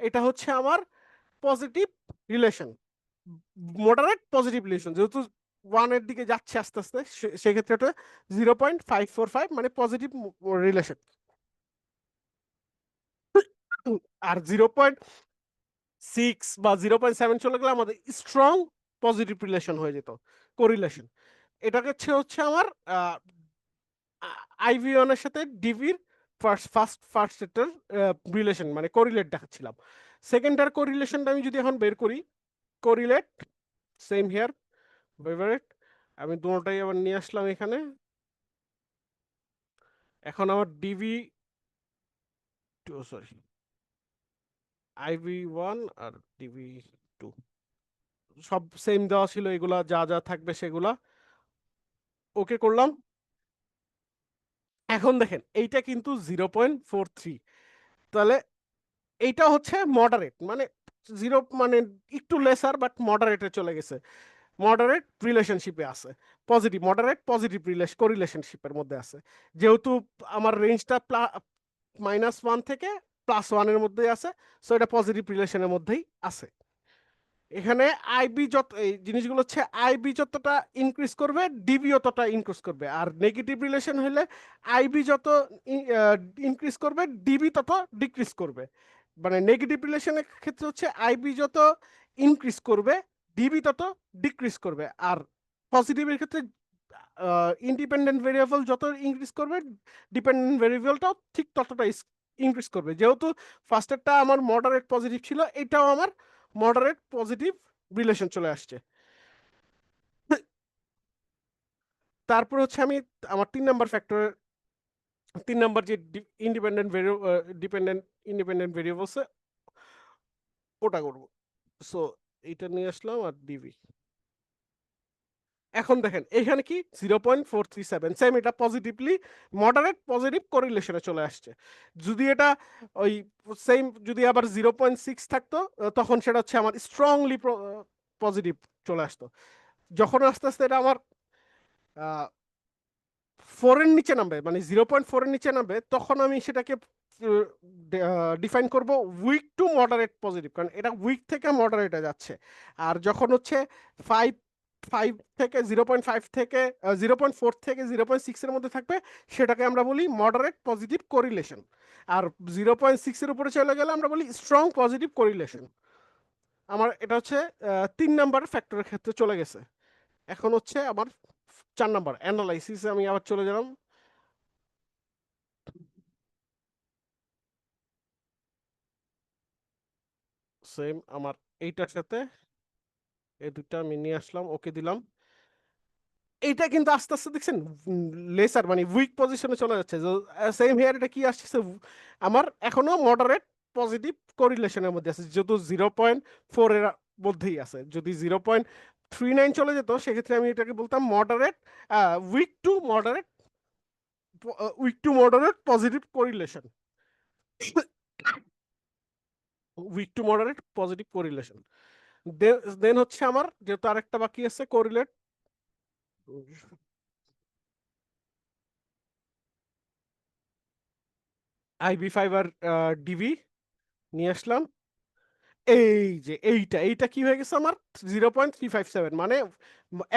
এটা হচ্ছে আমার positive relation, moderate positive relation. যেহেতু 1-এর দিকে যাচ্ছে আস্তে আস্তে, সেক্ষেত্রে এটা 0.545 মানে পজিটিভ রিলেশন। আর 0.6 বা 0.7 চলে গেলে আমাদের স্ট্রং পজিটিভ রিলেশন হয়ে যেত, কোরিলেশন। এটাকে হচ্ছে আমার IV1 এর সাথে ডিভির ফার্স্ট সেক্টর রিলেশন, মানে কোরিলেট দেখাচ্ছিলাম। সেকেন্ডার কোরিলেশনটা আমি যদি এখন বের করি, কোরিলেট সেম হিয়ার ফেভারিট, আমি দুটোটাই আবার নিয়ে আসলাম এখানে। এখন আমার ডিভি সরি IV1 আর DV2 সব সেম দেওয়া ছিল, এগুলা যা যা থাকবে সেগুলা ওকে করলাম। এখন দেখেন এইটা কিন্তু 0.43, তাহলে এইটা হচ্ছে মডারেট, মানে 0 মানে একটু লেসার বাট মডারেটে চলে গেছে, মডারেট রিলেশনশিপে আছে, পজিটিভ মডারেট পজিটিভ কোরিলেশনশিপের মধ্যে আছে। যেহেতু আমার রেঞ্জটা -1 থেকে +1-এর মধ্যে আছে, সো এটা পজিটিভ রিলেশনের মধ্যেই আছে। এখানে আইবি যত এই জিনিসগুলো হচ্ছে আইবি যতটা ইনক্রিজ করবে ডিবি ততটা ইনক্রিজ করবে, আর নেগেটিভ রিলেশন হলে আইবি যত ইনক্রিজ করবে ডিবি তত ডিক্রিজ করবে। মানে নেগেটিভ রিলেশনের ক্ষেত্রে হচ্ছে আইবি যত ইনক্রিজ করবে ডিবি তত ডিক্রিজ করবে, আর পজিটিভের ক্ষেত্রে ইন্ডিপেন্ডেন্ট ভেরিয়েবল যত ইনক্রিজ করবে ডিপেন্ডেন্ট ভেরিয়েবলটাও ঠিক ততটা ইনক্রিজ করবে। যেহেতু ফার্স্টেরটা আমার মডারেট পজিটিভ ছিল, এটাও আমার মডারেট পজিটিভ রিলেশন চলে আসছে। তারপর হচ্ছে আমি আমার 3 নাম্বার ফ্যাক্টর, 3 নাম্বার যে ইন্ডিপেন্ডেন্ট ভেরিয়েবলস ওটা করব। সো এটা নিয়ে আসলাম আর ডিভি। এখন দেখেন এখানে কি 0.437 সেম, এটা পজিটিভলি মডারেট পজিটিভ কোরিলেশনে চলে আসছে। যদি এটা ওই সেম যদি আবার 0.6 থাকতো, তখন সেটা হচ্ছে আমার স্ট্রংলি পজিটিভ চলে আসতো। যখন আস্তে আস্তে এটা আমার 4-এর নিচে নামবে, মানে 0.4-এর নিচে নামবে, তখন আমি সেটাকে ডিফাইন করব উইক টু মডারেট পজিটিভ, কারণ এটা উইক থেকে মডারেটে যাচ্ছে। আর যখন হচ্ছে 5 5 থেকে 0.5 থেকে 0.4 থেকে 0.6-এর মধ্যে থাকবে, সেটাকে আমরা বলি মডারেট পজিটিভ কোরিলেশন। আর 0.6-এর উপরে চলে গেলে আমরা বলি স্ট্রং পজিটিভ কোরিলেশন। আমার এটা হচ্ছে 3 নাম্বার ফ্যাক্টরের ক্ষেত্রে চলে গেছে। এখন হচ্ছে আমার 4 নাম্বার অ্যানালাইসিসে আমি আবার চলে গেলাম। সেম আমার এইটার সাথে এই দুটো আমি নিয়ে আসলাম, ওকে দিলাম। এইটা কিন্তু আস্তে আস্তে দেখছেন লেসার মানে উইক পজিশনে চলে যাচ্ছে। সেম হেয়ার এটা কি আসছে, আমার এখনো মডারেট পজিটিভ কোরিলেশনের মধ্যে আছে, যেহেতু 0.4-এর মধ্যেই আছে। যদি 0.39 চলে যেত, সেক্ষেত্রে আমি এটাকে বলতাম moderate weak to moderate positive correlation, weak to moderate positive correlation. Then হচ্ছে আমার যেহেতু আরেকটা বাকি আছে কোরিলেট, IB5 আর ডিবি নিয়ে আসলাম। এই যে এইটা কি হয়ে গেছে আমার 0.357, মানে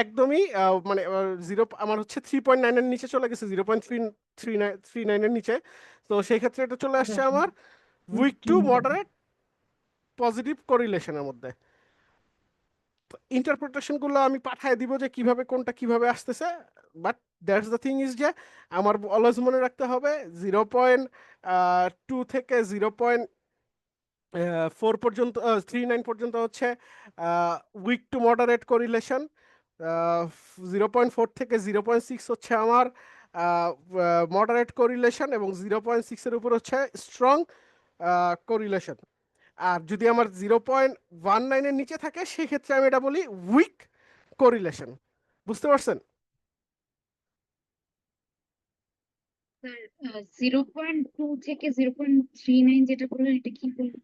একদমই মানে জিরো আমার হচ্ছে 3.9-এর নিচে চলে গেছে, 0.339-এর নিচে। তো সেই ক্ষেত্রে এটা চলে আসছে আমার উইক টু মডারেট পজিটিভ কোরিলেশনের মধ্যে। ইন্টারপ্রিটেশন গুলো আমি পাঠায় দিব যে কিভাবে কোনটা কিভাবে আসতেছে, but that's the thing is যে আমার অলওয়েজ মনে রাখতে হবে 0.2 থেকে 4 পর্যন্ত 3.9 পর্যন্ত হচ্ছে উইক টু মডারেট কোরিলেশন, 0.4 থেকে 0.6 হচ্ছে আমার মডারেট কোরিলেশন, এবং 0.6 এর উপর হচ্ছে স্ট্রং কোরিলেশন। আর যদি আমার 0.19 এর নিচে থাকে সেক্ষেত্রে আমি এটা বলি উইক কোরিলেশন। বুঝতে পারছেন? স্যার 0.2 থেকে 0.39 যেটা বললেন এটা কি বলছেন?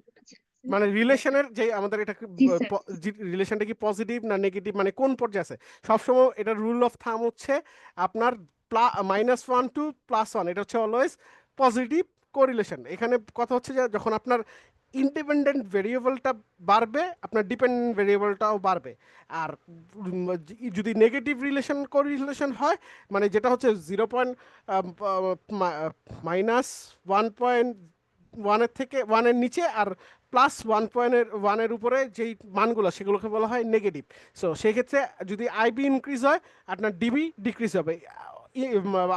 মানে রিলেশনের যে আমাদের এটা জি স্যার। রিলেশনটা কি পজিটিভ না নেগেটিভ, মানে কোন পর্যায়ে আছে সবসময় এটা রুল অফ থাম হচ্ছে আপনার -1 টু +1, এটা হচ্ছে অলওয়েজ পজিটিভ কোরিলেশন। এখানে কথা হচ্ছে যে যখন আপনার ইন্ডিপেন্ডেন্ট ভেরিয়েবলটা বাড়বে আপনার ডিপেন্ডেন্ট ভেরিয়েবলটাও বাড়বে। আর যদি নেগেটিভ কোরিলেশন হয়, মানে যেটা হচ্ছে -1.1 থেকে 1 এর নিচে আর +1.1 এর উপরে যেই মানগুলো সেগুলোকে বলা হয় নেগেটিভ। সো সেই ক্ষেত্রে যদি আইবি ইনক্রিজ হয় আপনার ডিবি ডিক্রিজ হবে।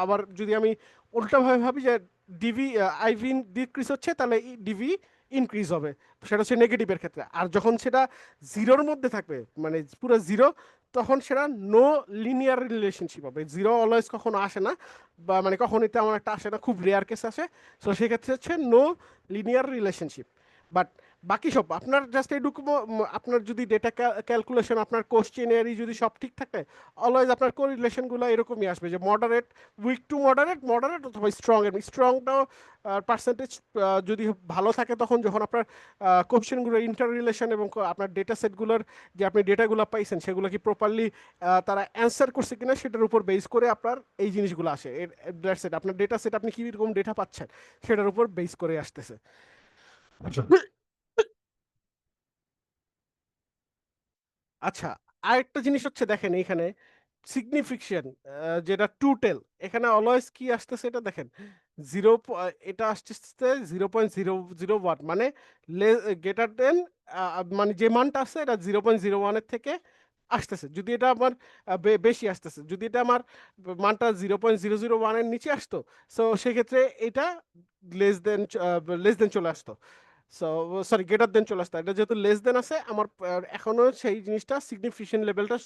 আবার যদি আমি উল্টাভাবে ভাবি যে ডিবি আইবি ডিক্রিজ হচ্ছে তাহলে ডিবি ইনক্রিজ হবে, সেটা হচ্ছে নেগেটিভের ক্ষেত্রে। আর যখন সেটা জিরোর মধ্যে থাকবে মানে পুরো জিরো, তখন সেটা নো লিনিয়ার রিলেশনশিপ হবে। জিরো অলওয়েজ কখনো আসে না, বা মানে কখনই তেমন একটা আসে না, খুব রেয়ার কেস আসে। সো সেক্ষেত্রে হচ্ছে নো লিনিয়ার রিলেশনশিপ। বাট বাকি সব আপনার জাস্ট এইটুকু আপনার যদি ডেটা ক্যালকুলেশন আপনার কোশ্চেনারি যদি সব ঠিক থাকে অলওয়েজ আপনার কোরিলেশনগুলো এরকমই আসবে যে moderate, weak to moderate, moderate অথবা স্ট্রং। এবং স্ট্রংটাও পার্সেন্টেজ যদি ভালো থাকে তখন যখন আপনার কোশ্চেনগুলোর ইন্টার রিলেশন এবং আপনার ডেটা সেটগুলোর যে আপনি ডেটাগুলো পাইছেন সেগুলো কি প্রপারলি তারা অ্যান্সার করছে কিনা সেটার উপর বেস করে আপনার এই জিনিসগুলো আসে। দ্যাটস ইট, আপনার ডেটা সেট আপনি কীরকম ডেটা পাচ্ছেন সেটার উপর বেস করে আসতেছে। আচ্ছা, আরেকটা জিনিস হচ্ছে দেখেন এখানে সিগনিফিকেশন, যেটা টু টেল, এখানে অলওয়েজ কি আসতেছে এটা দেখেন জিরো, এটা আসতেছে 0.001, মানে গ্রেটার দেন, মানে যে মানটা আছে এটা 0.01 এর থেকে আসতেছে। যদি এটা আমার বেশি আসতেছে, যদি এটা আমার মানটা 0.001 এর নিচে আসতো, সো সেক্ষেত্রে এটা লেস দেন চলে আসতো। সো সরি, গ্রেটার দেন চলে আসতো। এটা যেহেতু লেস দেন আছে আমার এখনো সেই জিনিসটা সিগনিফিকেশন লেভেলটা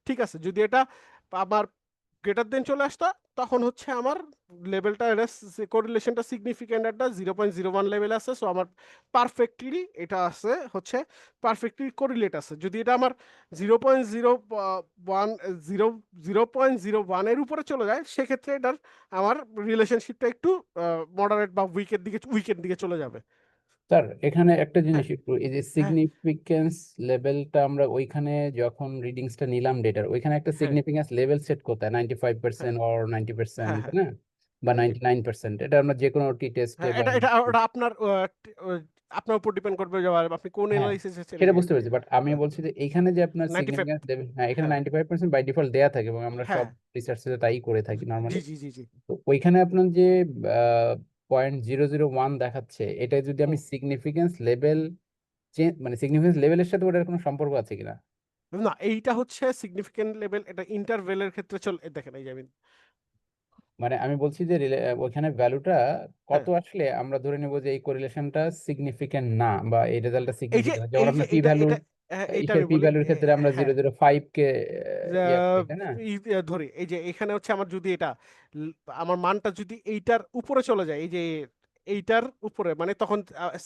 ঠিক আছে। যদি এটা আবার গ্রেটার দেন চলে আসতো তখন হচ্ছে আমার লেভেলটা, এটা কোরিলেশনটা সিগনিফিক্যান্ট একটা 0.01 লেভেল আছে। সো আমার পারফেক্টলি এটা আছে হচ্ছে পারফেক্টলি কোরিলেট আছে। যদি এটা আমার 0.01 এর উপরে চলে যায় সেক্ষেত্রে এটার আমার রিলেশনশিপটা একটু মডারেট বা উইকের দিকে চলে যাবে। স্যার এখানে একটা হ্যাঁ, জিনিস একটু, এই যে হ্যাঁ, সিগনিফিকেন্স লেভেলটা আমরা ওইখানে যখন রিডিংসটা নিলাম ডেটার, ওইখানে একটা হ্যাঁ, সিগনিফিকেন্স লেভেল সেট করতে হয় 95% হ্যাঁ, অর 90%, হ্যাঁ, তাই হ্যাঁ, না? বা জি, 99%, এটা আমরা যে কোনো টি টেস্টে হ্যাঁ, বা এটা এটা ওটা আপনার আপনার উপর ডিপেন্ড করবে যে আপনি কোন হ্যাঁ অ্যানালাইসিস এসেছেন। সেটা বুঝতে পেরেছি, বাট আমি বলছি যে এইখানে যে আপনার 95, সিগনিফিকেন্স লেভেল, হ্যাঁ এখানে হ্যাঁ, 95% বাই ডিফল্ট দেয়া থাকে এবং আমরা সব হ্যাঁ, রিসার্চে তাই করে থাকি জি, নর্মালি। জি, জি, জি, তো ওইখানে আপনার যে 0.001 দেখাচ্ছে, এটা যদি আমি হুম। সিগনিফিকেন্স লেভেল মানে সিগনিফিকেন্স লেভেলের সাথে ওটার কোনো সম্পর্ক আছে কিনা? না, এইটা হচ্ছে সিগনিফিকেন্ট লেভেল, এটা ইন্টারভেলের ক্ষেত্রে দেখেন এই যে আমি, মানে আমি বলছি যে ওখানে ভ্যালুটা কত হ্যাঁ, আসলে আমরা ধরে নেব যে এই কোরিলেশনটা সিগনিফিকেন্ট না, বা এই রেজাল্টটা এই যে সিগনিফিকেন্ট, যেমন এই যে আপনার পি এটা ভ্যালুর, এটা এইটা ইসের আমি পি বলি ভ্যালুর ক্ষেত্রে আমরা হ্যাঁ, 0.05 কে ইয়ে করি, তাই না? ধরি এই যে এখানে হচ্ছে আমার যদি এটা আমার মানটা যদি এইটার উপরে চলে যায়, এই যে এইটার উপরে, মানে তখন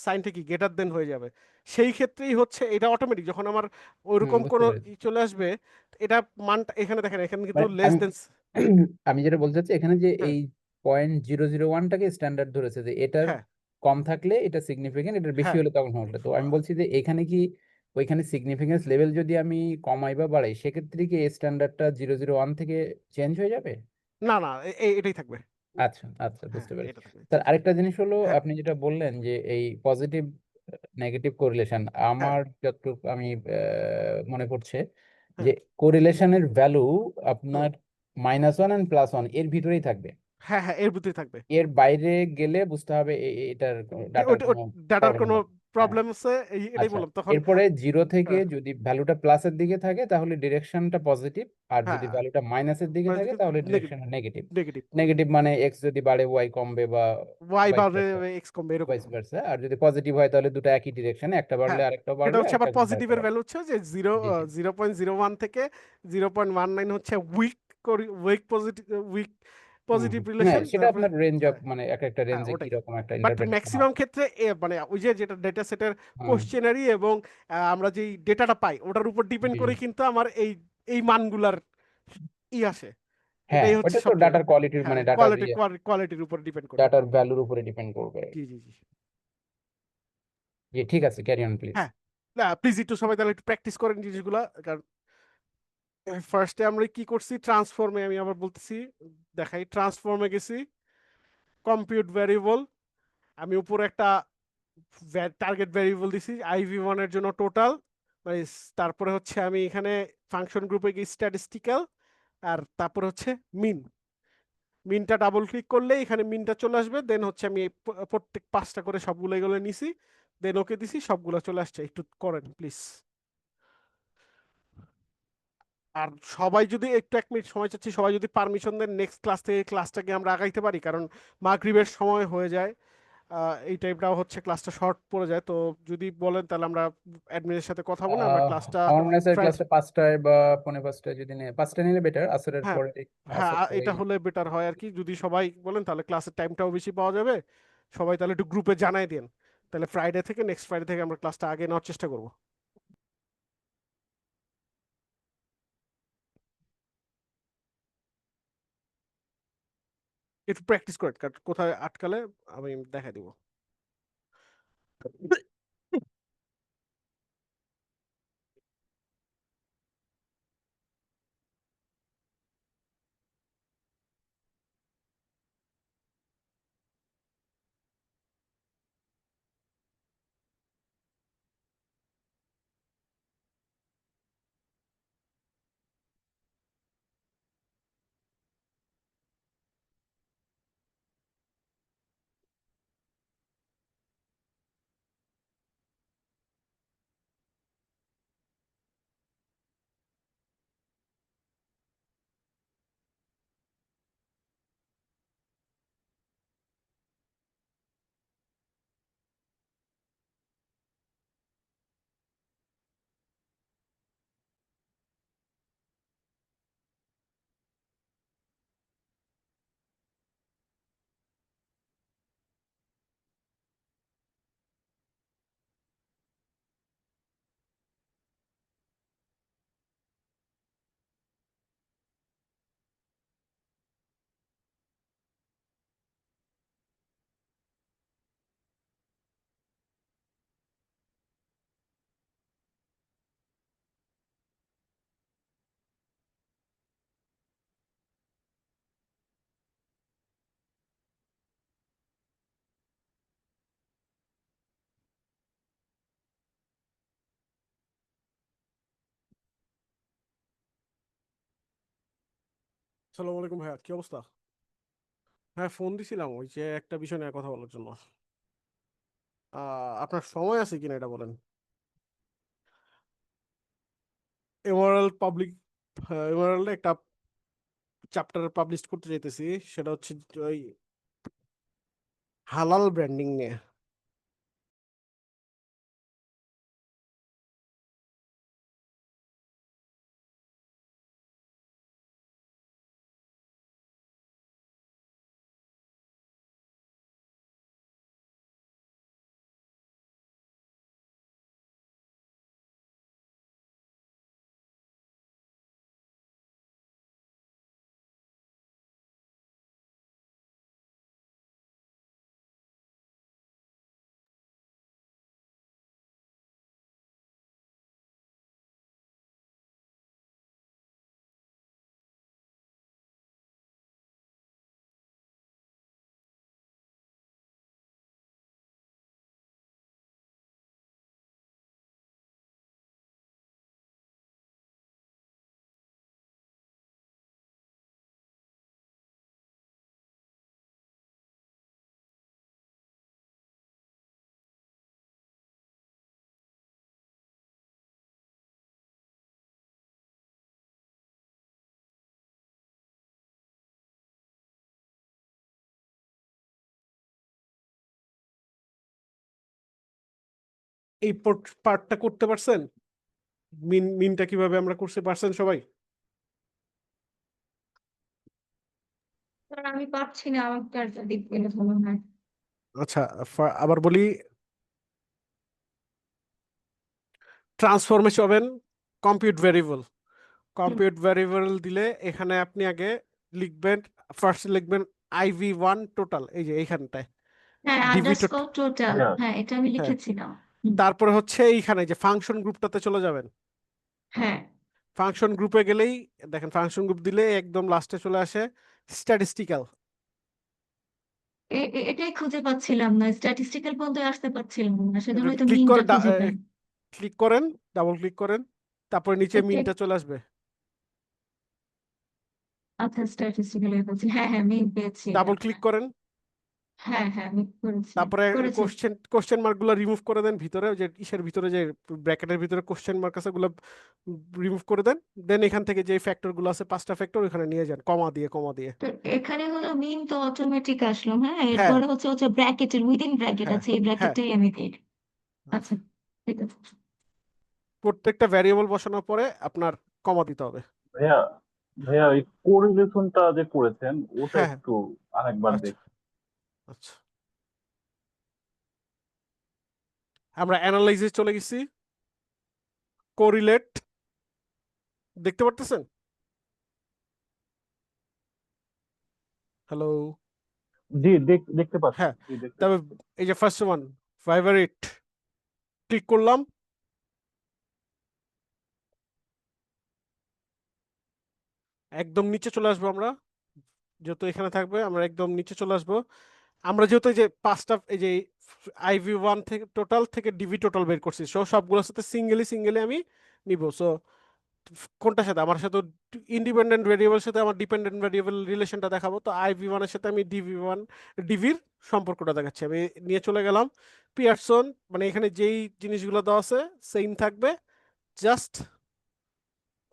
সাইনটা কি গ্রেটার দেন হয়ে যাবে। সেই ক্ষেত্রেই হচ্ছে এটা অটোমেটিক যখন আমার ওইরকম বুঝতে কোনো পেরেছি। চলে আসবে, এটা মানটা এখানে দেখেন এখানে কিন্তু মানে লেস আমি দেন। আমি যেটা বলতে চাচ্ছি এখানে যে হ্যাঁ, এই 0.001টাকে স্ট্যান্ডার্ড ধরেছে যে এটার হ্যাঁ, কম থাকলে এটা সিগনিফিকেন্ট, এটার বেশি হ্যাঁ, হলে তখন সমস্যা। তো আমি বলছি যে এখানে কি ওইখানে সিগনিফিকেন্স লেভেল যদি আমি কমাই বা বাড়াই, সেক্ষেত্রে কি এই স্ট্যান্ডার্ডটা 0.01 থেকে চেঞ্জ হয়ে যাবে? না, না, এটাই থাকবে। আচ্ছা আচ্ছা, হ্যাঁ, বুঝতে পেরেছি। এটা থাকবে, জি, স্যার জি, আরেকটা জিনিস হলো, হ্যাঁ, আপনি যেটা বললেন যে এই পজিটিভ নেগেটিভ কোরিলেশন, হ্যাঁ, আমার যতটুকু আমি মনে পড়ছে যে হ্যাঁ, কোরিলেশনের ভ্যালু হুম, আপনার -1 এন্ড +1 এর ভিতরেই থাকবে। হ্যাঁ, হ্যাঁ, এর ভিতরে থাকবে। এর বাইরে গেলে বুঝতে হবে এটার ডাটার ওটা কোনো ডাটার প্রবলেম কোনো হবে। প্রবলেম আছে এটাই আচ্ছা, বললাম তখন। এরপরে 0 থেকে হ্যাঁ যদি ভ্যালুটা প্লাসের দিকে থাকে তাহলে ডিরেকশনটা পজিটিভ, আর যদি হ্যাঁ ভ্যালুটা মাইনাসের দিকে থাকে তাহলে ডিরেকশনটা নেগেটিভ। নেগেটিভ, নেগেটিভ মানে এক্স যদি বাড়ে ওয়াই কমবে বা ওয়াই ভাইস বাড়বে ভার্সা, এক্স কমবে এরকম। Vice versa. আর যদি পজিটিভ হয় তাহলে দুটো একই ডিরেকশনে, একটা বাড়লে হ্যাঁ আরেকটা এটা বাড়বে, হচ্ছে একটা আবার কমলে আরেকটা পজিটিভের বাড়বে। ভ্যালু হচ্ছে যে জিরো জি জি 0.01 থেকে 0.19 হচ্ছে উইক উইক পজিটিভ, উইক হুম পজিটিভ হুম। হ্যাঁ, রিলেশন, সেটা তারপরে আপনার রেঞ্জ অফ, হ্যাঁ মানে এক একটা হ্যাঁ রেঞ্জে কি ওটাই। রকম একটা বাট ইন্টারপ্রিটেশন ম্যাক্সিমাম আছে। ক্ষেত্রে মানে ওই যেটা ডেটা সেটের হুম, কোশ্চেনারি এবং আমরা যেই ডেটাটা পাই ওটার উপর ডিপেন্ড জি করে জি। কিন্তু আমার এই মানগুলার আসে। হ্যাঁ, এটাই হচ্ছে ওটা তো সবচেয়ে ডাটার কোয়ালিটির, হ্যাঁ মানে ডাটার কোয়ালিটি কোয়ালিটির উপর ডিপেন্ড করে। ডাটার ভ্যালুর উপরে ডিপেন্ড করবে। জি জি জি। জি, ঠিক আছে, ক্যারি অন প্লিজ। হ্যাঁ না প্লিজ একটু সবাই তাহলে একটু প্র্যাকটিস করেন জিনিসগুলা, কারণ ফার্স্টে আমরা কি করছি ট্রান্সফর্মে, আমি আবার বলতেছি দেখাই, ট্রান্সফর্মে গেছি, কম্পিউট ভ্যারিয়েবল, আমি উপরে একটা টার্গেট ভ্যারিয়েবল দিছি IV1 এর জন্য টোটাল, তারপরে হচ্ছে আমি এখানে ফাংশন গ্রুপে গিয়ে স্ট্যাটিস্টিক্যাল, আর তারপরে হচ্ছে মিন, মিনটা ডাবল ক্লিক করলে এখানে মিনটা চলে আসবে, দেন হচ্ছে আমি প্রত্যেক 5টা করে সবগুলো এগুলো নিছি, দেন ওকে দিছি, সবগুলো চলে আসছে, একটু করেন প্লিজ। আর সবাই যদি একটু 1 মিনিট সময় চাচ্ছি, সবাই যদি পারমিশন দেন নেক্সট ক্লাস থেকে ক্লাসটাকে আমরা আগাইতে পারি, কারণ মাগরিবের সময় হয়ে যায়, এই টাইমটাও হচ্ছে ক্লাসটা শর্ট পড়ে যায়, তো যদি বলেন তাহলে আমরা অ্যাডমিনের সাথে কথা বলে আমরা ক্লাসটা আমার মনে হয় স্যার ফ্রাইডে, ক্লাসটা 5টায় বা 5:45টায় যদি নেয়, 5টায় নিলে বেটার, আসরের হ্যাঁ পরে। হ্যাঁ আসর এটা পরেই। হলে বেটার হয় আর কি, যদি সবাই বলেন তাহলে ক্লাসের টাইমটাও বেশি পাওয়া যাবে, সবাই তাহলে একটু গ্রুপে জানাই দেন, তাহলে ফ্রাইডে থেকে নেক্সট ফ্রাইডে থেকে আমরা ক্লাসটা আগে নেওয়ার চেষ্টা করবো। একটু প্র্যাকটিস করেন, কারণ কোথায় আটকালে আমি দেখা দিব। আসসালামু আলাইকুম ভাইয়া, কি অবস্থা? হ্যাঁ ফোন দিছিলাম ওই যে একটা বিষয় নিয়ে কথা বলার জন্য। আপনার সময় আছে কিনা এটা বলেন। এমারাল্ড পাবলিক, এমারাল্ডে একটা চ্যাপ্টার পাবলিশ করতে চাইতেছি, সেটা হচ্ছে ওই হালাল ব্র্যান্ডিং নিয়ে। এই পার্টটা করতে পারছেন? মিনটা কিভাবে আমরা করতে পারছেন সবাই? স্যার আমি পারছি না, আমাকে আর দিক পেলে ভালো হয়। আচ্ছা, আবার বলি, ট্রান্সফরমেশন হবেন কম্পিউট ভেরিয়েবল। কম্পিউট ভেরিয়েবল দিলে এখানে আপনি আগে লিখবেন, ফার্স্ট লিখবেন IV1 টোটাল, এই যে এইখানটায় হ্যাঁ, ডিভি আন্ডারস্কোর টোটাল, হ্যাঁ হ্যাঁ এটা আমি হ্যাঁ, লিখেছিলাম। হুম, তারপরে হচ্ছে এইখানে যে ফাংশন গ্রুপটাতে চলে যাবেন। হ্যাঁ ফাংশন গ্রুপে গেলেই দেখেন, ফাংশন গ্রুপ দিলে একদম লাস্টে চলে আসে স্ট্যাটিস্টিক্যাল। এটাই খুঁজে পাচ্ছিলাম না, স্ট্যাটিস্টিক্যাল পর্যন্ত আসতে পারছিলাম না, এটা সেজন্যই তো ক্লিক মিনটা করে খুঁজে পাই। ক্লিক করেন, ডাবল ক্লিক করেন, তারপরে নিচে এ- মিনটা চলে আসবে। আচ্ছা, স্ট্যাটিস্টিক্যাল বলছি, হ্যাঁ হ্যাঁ মিন পেয়েছি এটা। ডাবল ক্লিক করেন, হ্যাঁ হ্যাঁ আমি করেছি তারপরে করেছি। কোশ্চেন মার্ক গুলো রিমুভ করে দেন, ভিতরে যে ইসের ভিতরে যে ব্র্যাকেটের ভিতরে কোশ্চেন মার্ক আছে ওগুলো রিমুভ করে দেন। দেন এখান থেকে যে ফ্যাক্টর গুলো আছে 5টা ফ্যাক্টর ওখানে নিয়ে যান, কমা দিয়ে কমা দিয়ে। তো এখানে হলো মিন তো অটোমেটিক আসলো, হ্যাঁ হ্যাঁ এরপরে হচ্ছে হচ্ছে ব্র্যাকেটের উইদিন ব্র্যাকেট হ্যাঁ আছে, এই হ্যাঁ, ব্র্যাকেটটাই আমি দিই। আচ্ছা ঠিক আছে। প্রত্যেকটা ভ্যারিয়েবল বসানোর পরে আপনার কমা দিতে হবে। ভাইয়া, ভাইয়া এই কোরিলেশনটা যে করেছেন ওটা হ্যাঁ হ্যাঁ, একটু আরেকবার আচ্ছা দেখ। আচ্ছা, আমরা অ্যানালাইসিস চলে গেছি। কোরিলেট দেখতে পারতেছেন? হ্যালো? জি দেখতে পাচ্ছি, হ্যাঁ, জি দেখতে তবে পাচ্ছি। এই যে ফার্স্ট ওয়ান, ফাইভারিট, ক্লিক করলাম, একদম নিচে চলে আসবো আমরা। যেহেতু এখানে থাকবে আমরা একদম নিচে চলে আসবো। আমরা যেহেতু এই যে 5টা এই যে IV1 থেকে টোটাল থেকে ডিভি টোটাল বের করছি, সো সবগুলোর সাথে সিঙ্গেলি সিঙ্গেলি আমি নিব। সো কোনটার সাথে আমার সাথে ইন্ডিপেন্ডেন্ট ভেরিয়েবলের সাথে আমার ডিপেন্ডেন্ট ভেরিয়েবল রিলেশনটা দেখাবো, তো IV1 এর সাথে আমি ডিভির সম্পর্কটা দেখাচ্ছি। আমি নিয়ে চলে গেলাম পিয়ারসন, মানে এখানে যেই জিনিসগুলো দেওয়া আছে সেম থাকবে, জাস্ট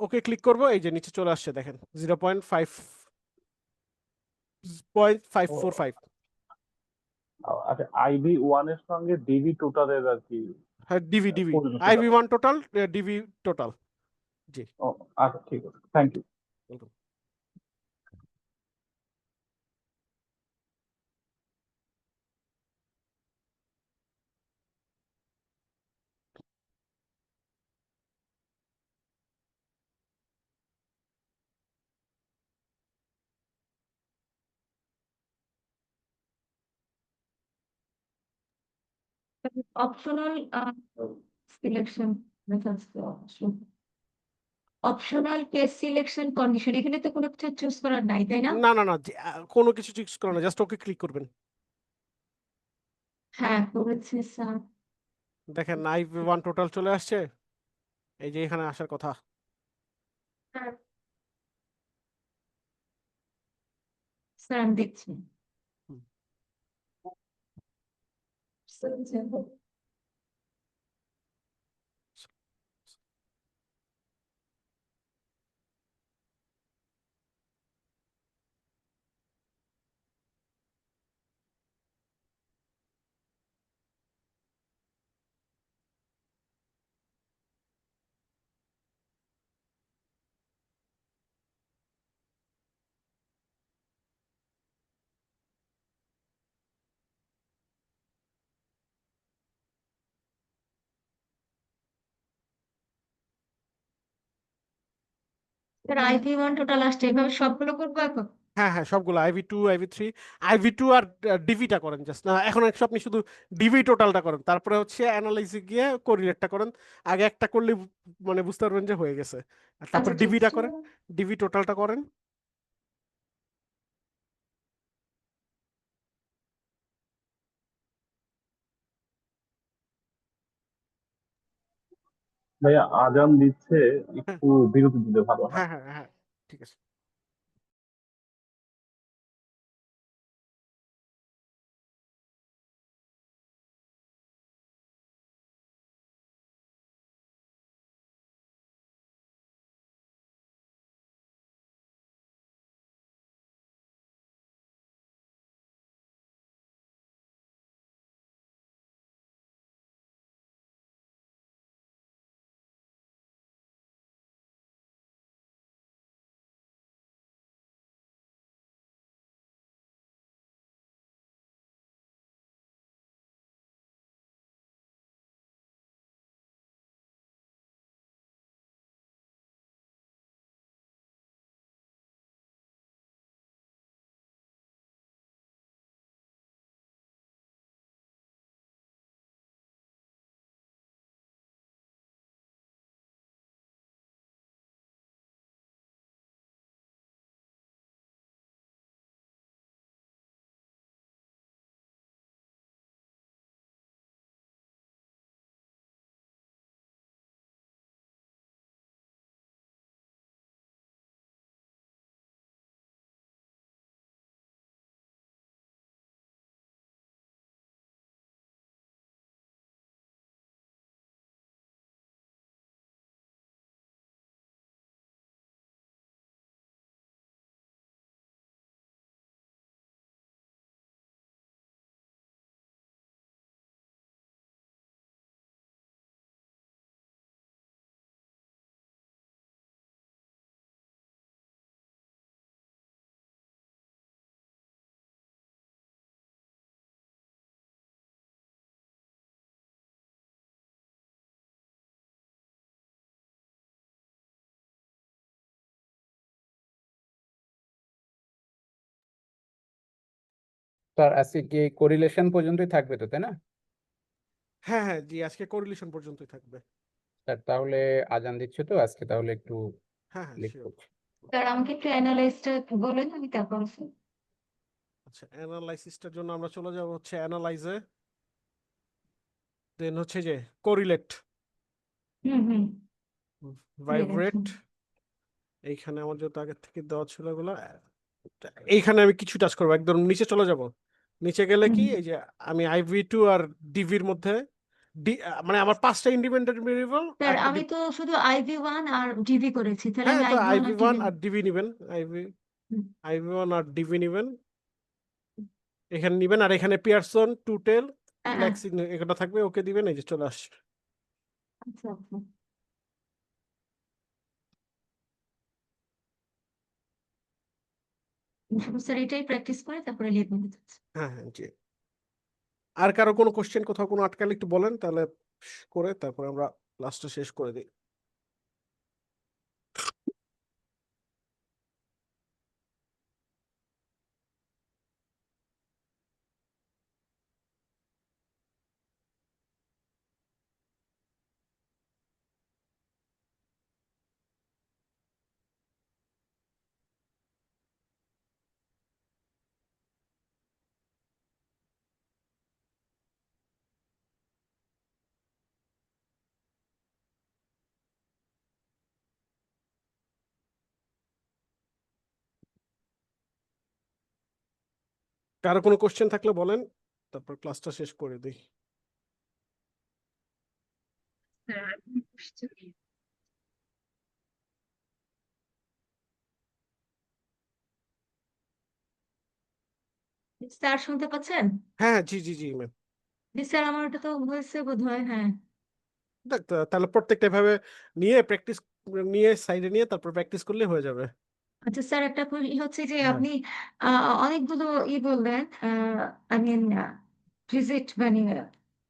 ওকে ক্লিক করবো, এই যে নিচে চলে আসছে দেখেন 0.545। আচ্ছা, IV1 এর সঙ্গে ডিবি টোটালের আর কি হ্যাঁ, ডিভি পরিণতিটা IV1 টোটাল, ডিভি টোটাল। জি, ও আচ্ছা, ঠিক আছে, thank you. welcome. Optional selection methods optional case selection condition, এখানে তো কোনো কিছু চুজ করার নাই তাই না? না না না, কোনো কিছু চুজ করো না, জাস্ট ওকে ক্লিক করবেন। হ্যাঁ করেছি স্যার। দেখেন IV1 টোটাল চলে আসছে, এই যে এখানে আসার কথা। হ্যাঁ স্যার আমি দেখছি। হুম। স্যার IV1 টোটাল আসছে, এভাবে সবগুলো করবো এখন? হ্যাঁ হ্যাঁ, সবগুলো IV2 IV3, IV2 আর ডিভিটা করেন জাস্ট না, এখন একটু আপনি শুধু ডিভি টোটালটা করেন, তারপরে হচ্ছে অ্যানালাইসিস গিয়ে কোরিলেটটা করেন। আগে একটা করলে মানে বুঝতে পারবেন যে হয়ে গেছে, আর আচ্ছা তারপরে ঠিক ডিভিটা আছে। করেন, ডিভি টোটালটা করেন। ভাইয়া আজান দিচ্ছে, হ্যাঁ একটু বিরতি দিলে ভালো হয়। হ্যাঁ হ্যাঁ হ্যাঁ, ঠিক আছে। স্যার আজকে কি কোরিলেশন পর্যন্তই থাকবে তো, তাই না? হ্যাঁ হ্যাঁ জি, আজকে কোরিলেশন পর্যন্তই থাকবে। স্যার তাহলে আজান দিচ্ছে তো আজকে, তাহলে একটু হ্যাঁ হ্যাঁ লিখ শিওর। করছি। স্যার আমাকে একটু অ্যানালাইসটা বলেন, আমি তারপর আচ্ছা, অ্যানালাইসিসটার জন্য আমরা চলে যাব হচ্ছে অ্যানালাইজে, দেন হচ্ছে যে কোরিলেট, হুম ভাইব্রেট। এইখানে আমার যত আগের থেকে দেওয়া ছিল এগুলো, এইখানে আমি কিছু টাচ করবো, একদম নিচে চলে যাব। নিচে গেলে কি এই যে আমি IV2 আর ডিভির মধ্যে মানে আমার 5টা ইন্ডিপেন্ডেন্ট ভেরিয়েবল, স্যার একটা আমি তো শুধু IV1 আর ডিভি করেছি, তাহলে হ্যাঁ, আমি তো IV1 আর IV1 ডিভি আর ডিভি নিবেন, IV1 আর ডিভি নিবেন, এখানে নিবেন। আর এখানে পিয়ারসন, টুটেল, লেক্সিন এগুলো থাকবে, ওকে দিবেন, এই যে চলে আসছে। আচ্ছা আচ্ছা। শুধু স্যার এটাই প্র্যাকটিস করে তারপরে লিখবেন। হ্যাঁ হ্যাঁ জি। আর কারো কোনো কোশ্চেন, কোথাও কোনো আটকালে একটু বলেন, তাহলে করে তারপরে আমরা ক্লাসটা শেষ করে দিই। কারো কোনো কোশ্চেন থাকলে বলেন, তারপর ক্লাসটা শেষ করে দিই। স্যার শুনতে পাচ্ছেন? হ্যাঁ হ্যাঁ জি জি জি ম্যাম। জি স্যার, আমার ওটা তো হয়েছে বোধ হয়। হ্যাঁ দেখ, তাহলে প্রত্যেকটা ভাবে নিয়ে প্র্যাকটিস, নিয়ে সাইডে নিয়ে তারপর প্র্যাকটিস করলে হয়ে যাবে। আচ্ছা স্যার, একটা হচ্ছে যে হ্যাঁ আপনি অনেকগুলো বললেন, আই মিন ভিজিট মানে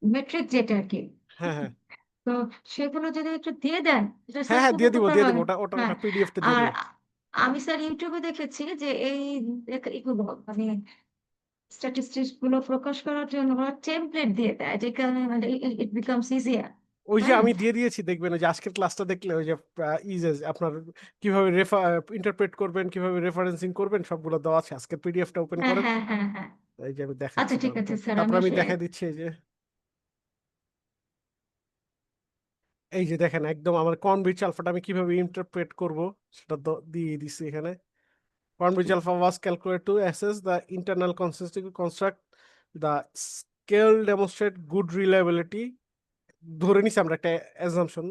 মেট্রিক যেটা আর কি, হ্যাঁ হ্যাঁ তো সেগুলো যদি একটু দিয়ে দেন এটা হ্যাঁ স্যার হ্যাঁ খুব দিয়ে দিব, উপকার দিয়ে দিব, হয়। ওটা ওটা হ্যাঁ, ওটা PDF তে দিয়ে আর দিব। আমি স্যার ইউটিউবে দেখেছি যে এই এগুলো মানে স্ট্যাটিস্টিক্স গুলো প্রকাশ করার জন্য ওরা টেমপ্লেট দিয়ে দেয়, যে কারণে মানে ইট বিকামস ইজিয়ার। ওই যে হ্যাঁ আমি দিয়ে দিয়েছি, দেখবেন ওই যে আজকের ক্লাসটা দেখলে ওই যে ইজে আপনার কিভাবে ইন্টারপ্রেট করবেন, কিভাবে রেফারেন্সিং করবেন, সবগুলো দেওয়া আছে। আজকের PDFটা ওপেন হ্যাঁ করেন, হ্যাঁ হ্যাঁ হ্যাঁ। এই যে আমি আচ্ছা দেখাচ্ছি, ঠিক দাঁড়ান আছে স্যার, তারপর আমি আমি দেখাই দিচ্ছি। এই যে এই যে দেখেন, একদম আমার কনব্রিজ আলফাটা আমি কিভাবে ইন্টারপ্রেট করব সেটা দিয়ে দিচ্ছি এখানে। Cambridge alpha was calculated to assess the internal consistency construct the scale demonstrate good reliability, ধরে নিছি আমরা একটা assumption,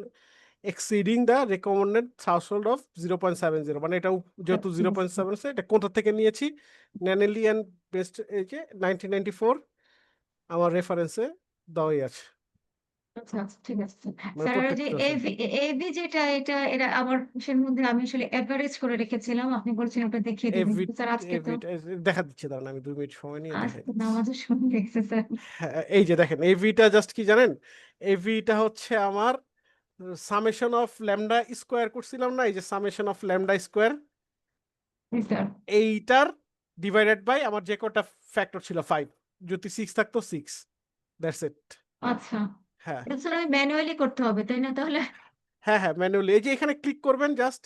exceeding the recommended threshold of 0.70, মানে এটা যেহেতু 0.7 আছে, এটা কোথা থেকে নিয়েছি, ন্যানেলি অ্যান্ড বেস্ট, এই যে 1994 আমার রেফারেন্সে দেওয়াই আছে, আচ্ছা আচ্ছা ঠিক আছে মানে স্যার। আর যে প্রত্যেকটা আছে। এবি যেটা, এটা আমার সের মধ্যে আমি আসলে এভারেজ করে রেখেছিলাম, আপনি বলছেন ওটা দেখিয়ে দিবেন, এভি কিন্তু স্যার আজকে তো দেখা দিচ্ছে, দাঁড়ান আমি 2 মিনিট সময় নিয়ে দেখাই আজকে দিচ্ছি। নামাজের সময় দেখছে স্যার। হ্যাঁ, এই যে দেখেন এভিটা জাস্ট কি জানেন, এভিটা হচ্ছে আমার সামেশন অফ ল্যামডা স্কোয়ার করছিলাম না, এই যে summation of lambda square, G sir. এইটার ডিভাইডেড বাই আমার যে কটা ফ্যাক্টর ছিল 5, যদি 6 থাকতো 6, দ্যাটস ইট। আচ্ছা, হ্যাঁ এটা স্যার আমি ম্যানুয়ালি করতে হবে তাই না তাহলে? হ্যাঁ হ্যাঁ ম্যানুয়ালি, এই যে এখানে ক্লিক করবেন জাস্ট,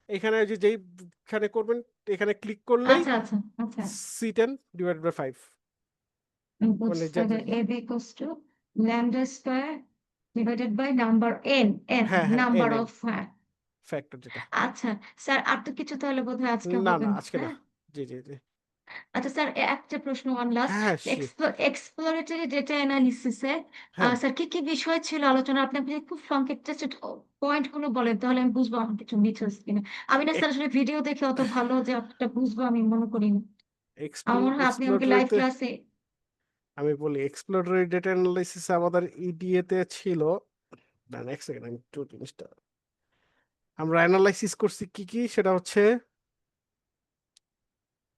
এখানে যে যেইখানে করবেন এখানে ক্লিক করলেই আচ্ছা আচ্ছা আচ্ছা। C10 ডিভাইডেড বাই 5, মানে তাহলে AB equals to lambda square divided by number N হ্যাঁ হ্যাঁ নাম্বার এন এন অফ, হ্যাঁ। ফ্যাক্টর যেটা। আচ্ছা স্যার, আর তো কিছু তাহলে বোধহয় আজকে না হবে না না, আজকে না, হ্যাঁ? জি জি জি। আচ্ছা স্যার, একটা প্রশ্ন, ওয়ান লাস্ট। হ্যাঁ শিওর। এক্সপ্লোরেটরি ডেটা অ্যানালিসিসে হ্যাঁ স্যার কি কি বিষয় ছিল আলোচনা, আপনি আপনি খুব সংক্ষেপে পয়েন্ট গুলো বলেন তাহলে আমি বুঝবো আমার কিছু মিস হয়েছে কিনা। আমি না স্যার আসলে ভিডিও দেখে অত ভালো যে আপনারটা বুঝবো আমি মনে করি না। আমার মনে হয় আপনি আমাকে লাইভ এক্সপ্লোরেটরিতে ক্লাসে। আমি বলি, এক্সপ্লোরেটরি ডেটা অ্যানালাইসিস আমাদের ইডিএ তে ছিল, না এক সেকেন্ড আমি একটু জিনিসটা, আমরা অ্যানালাইসিস করছি কি কি, সেটা হচ্ছে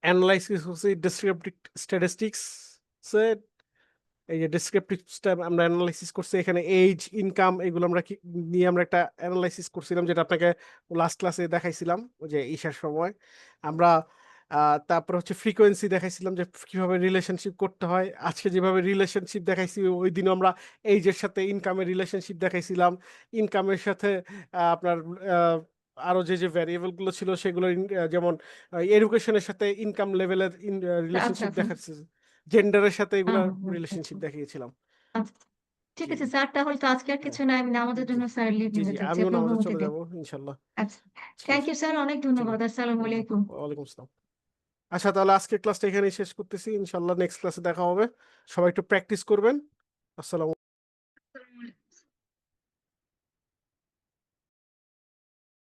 অ্যানালাইসিস করছি ডেসক্রিপটিভ স্ট্যাটিস্টিক্স, এই যে ডেসক্রিপটিভ আমরা অ্যানালাইসিস করছি, এখানে এজ, ইনকাম, এগুলো আমরা নিয়ে আমরা একটা অ্যানালাইসিস করছিলাম, যেটা আপনাকে লাস্ট ক্লাসে দেখাইছিলাম ওই যে ঈশার সময়। আমরা তারপর হচ্ছে ফ্রিকোয়েন্সি দেখাইছিলাম যে কিভাবে রিলেশনশিপ করতে হয়। আজকে যেভাবে রিলেশনশিপ দেখাইছি ওই দিনও আমরা এইজের সাথে ইনকামের রিলেশনশিপ দেখাইছিলাম। ইনকামের সাথে আপনার আরো যে ভ্যারিয়েবল গুলো ছিল সেগুলো যেমন এডুকেশনের সাথে ইনকাম লেভেলের আচ্ছা রিলেশনশিপ আচ্ছা দেখাচ্ছি, জেন্ডারের সাথে এগুলা হ্যাঁ, হ্যাঁ, রিলেশনশিপ দেখিয়েছিলাম। আচ্ছা ঠিক জি আছে স্যার, তাহলে তো আজকে আর হ্যাঁ কিছু নাই, আমি আমাদের জি জন্য স্যার লিভ জি নিতে জি চাচ্ছি আমিও আপনার নামাজে চলে অনুমতিতে। যাব ইনশাল্লাহ। আচ্ছা ঠিক থ্যাংক আছে ইউ স্যার, অনেক ঠিক ধন্যবাদ, আছে আসসালামু আলাইকুম। ওয়ালাইকুম আসসালাম। আচ্ছা তাহলে আজকের ক্লাসটা এখানেই শেষ করতেছি, ইনশাল্লাহ নেক্সট ক্লাসে দেখা হবে। সবাই একটু প্র্যাকটিস করবেন। আসসালামু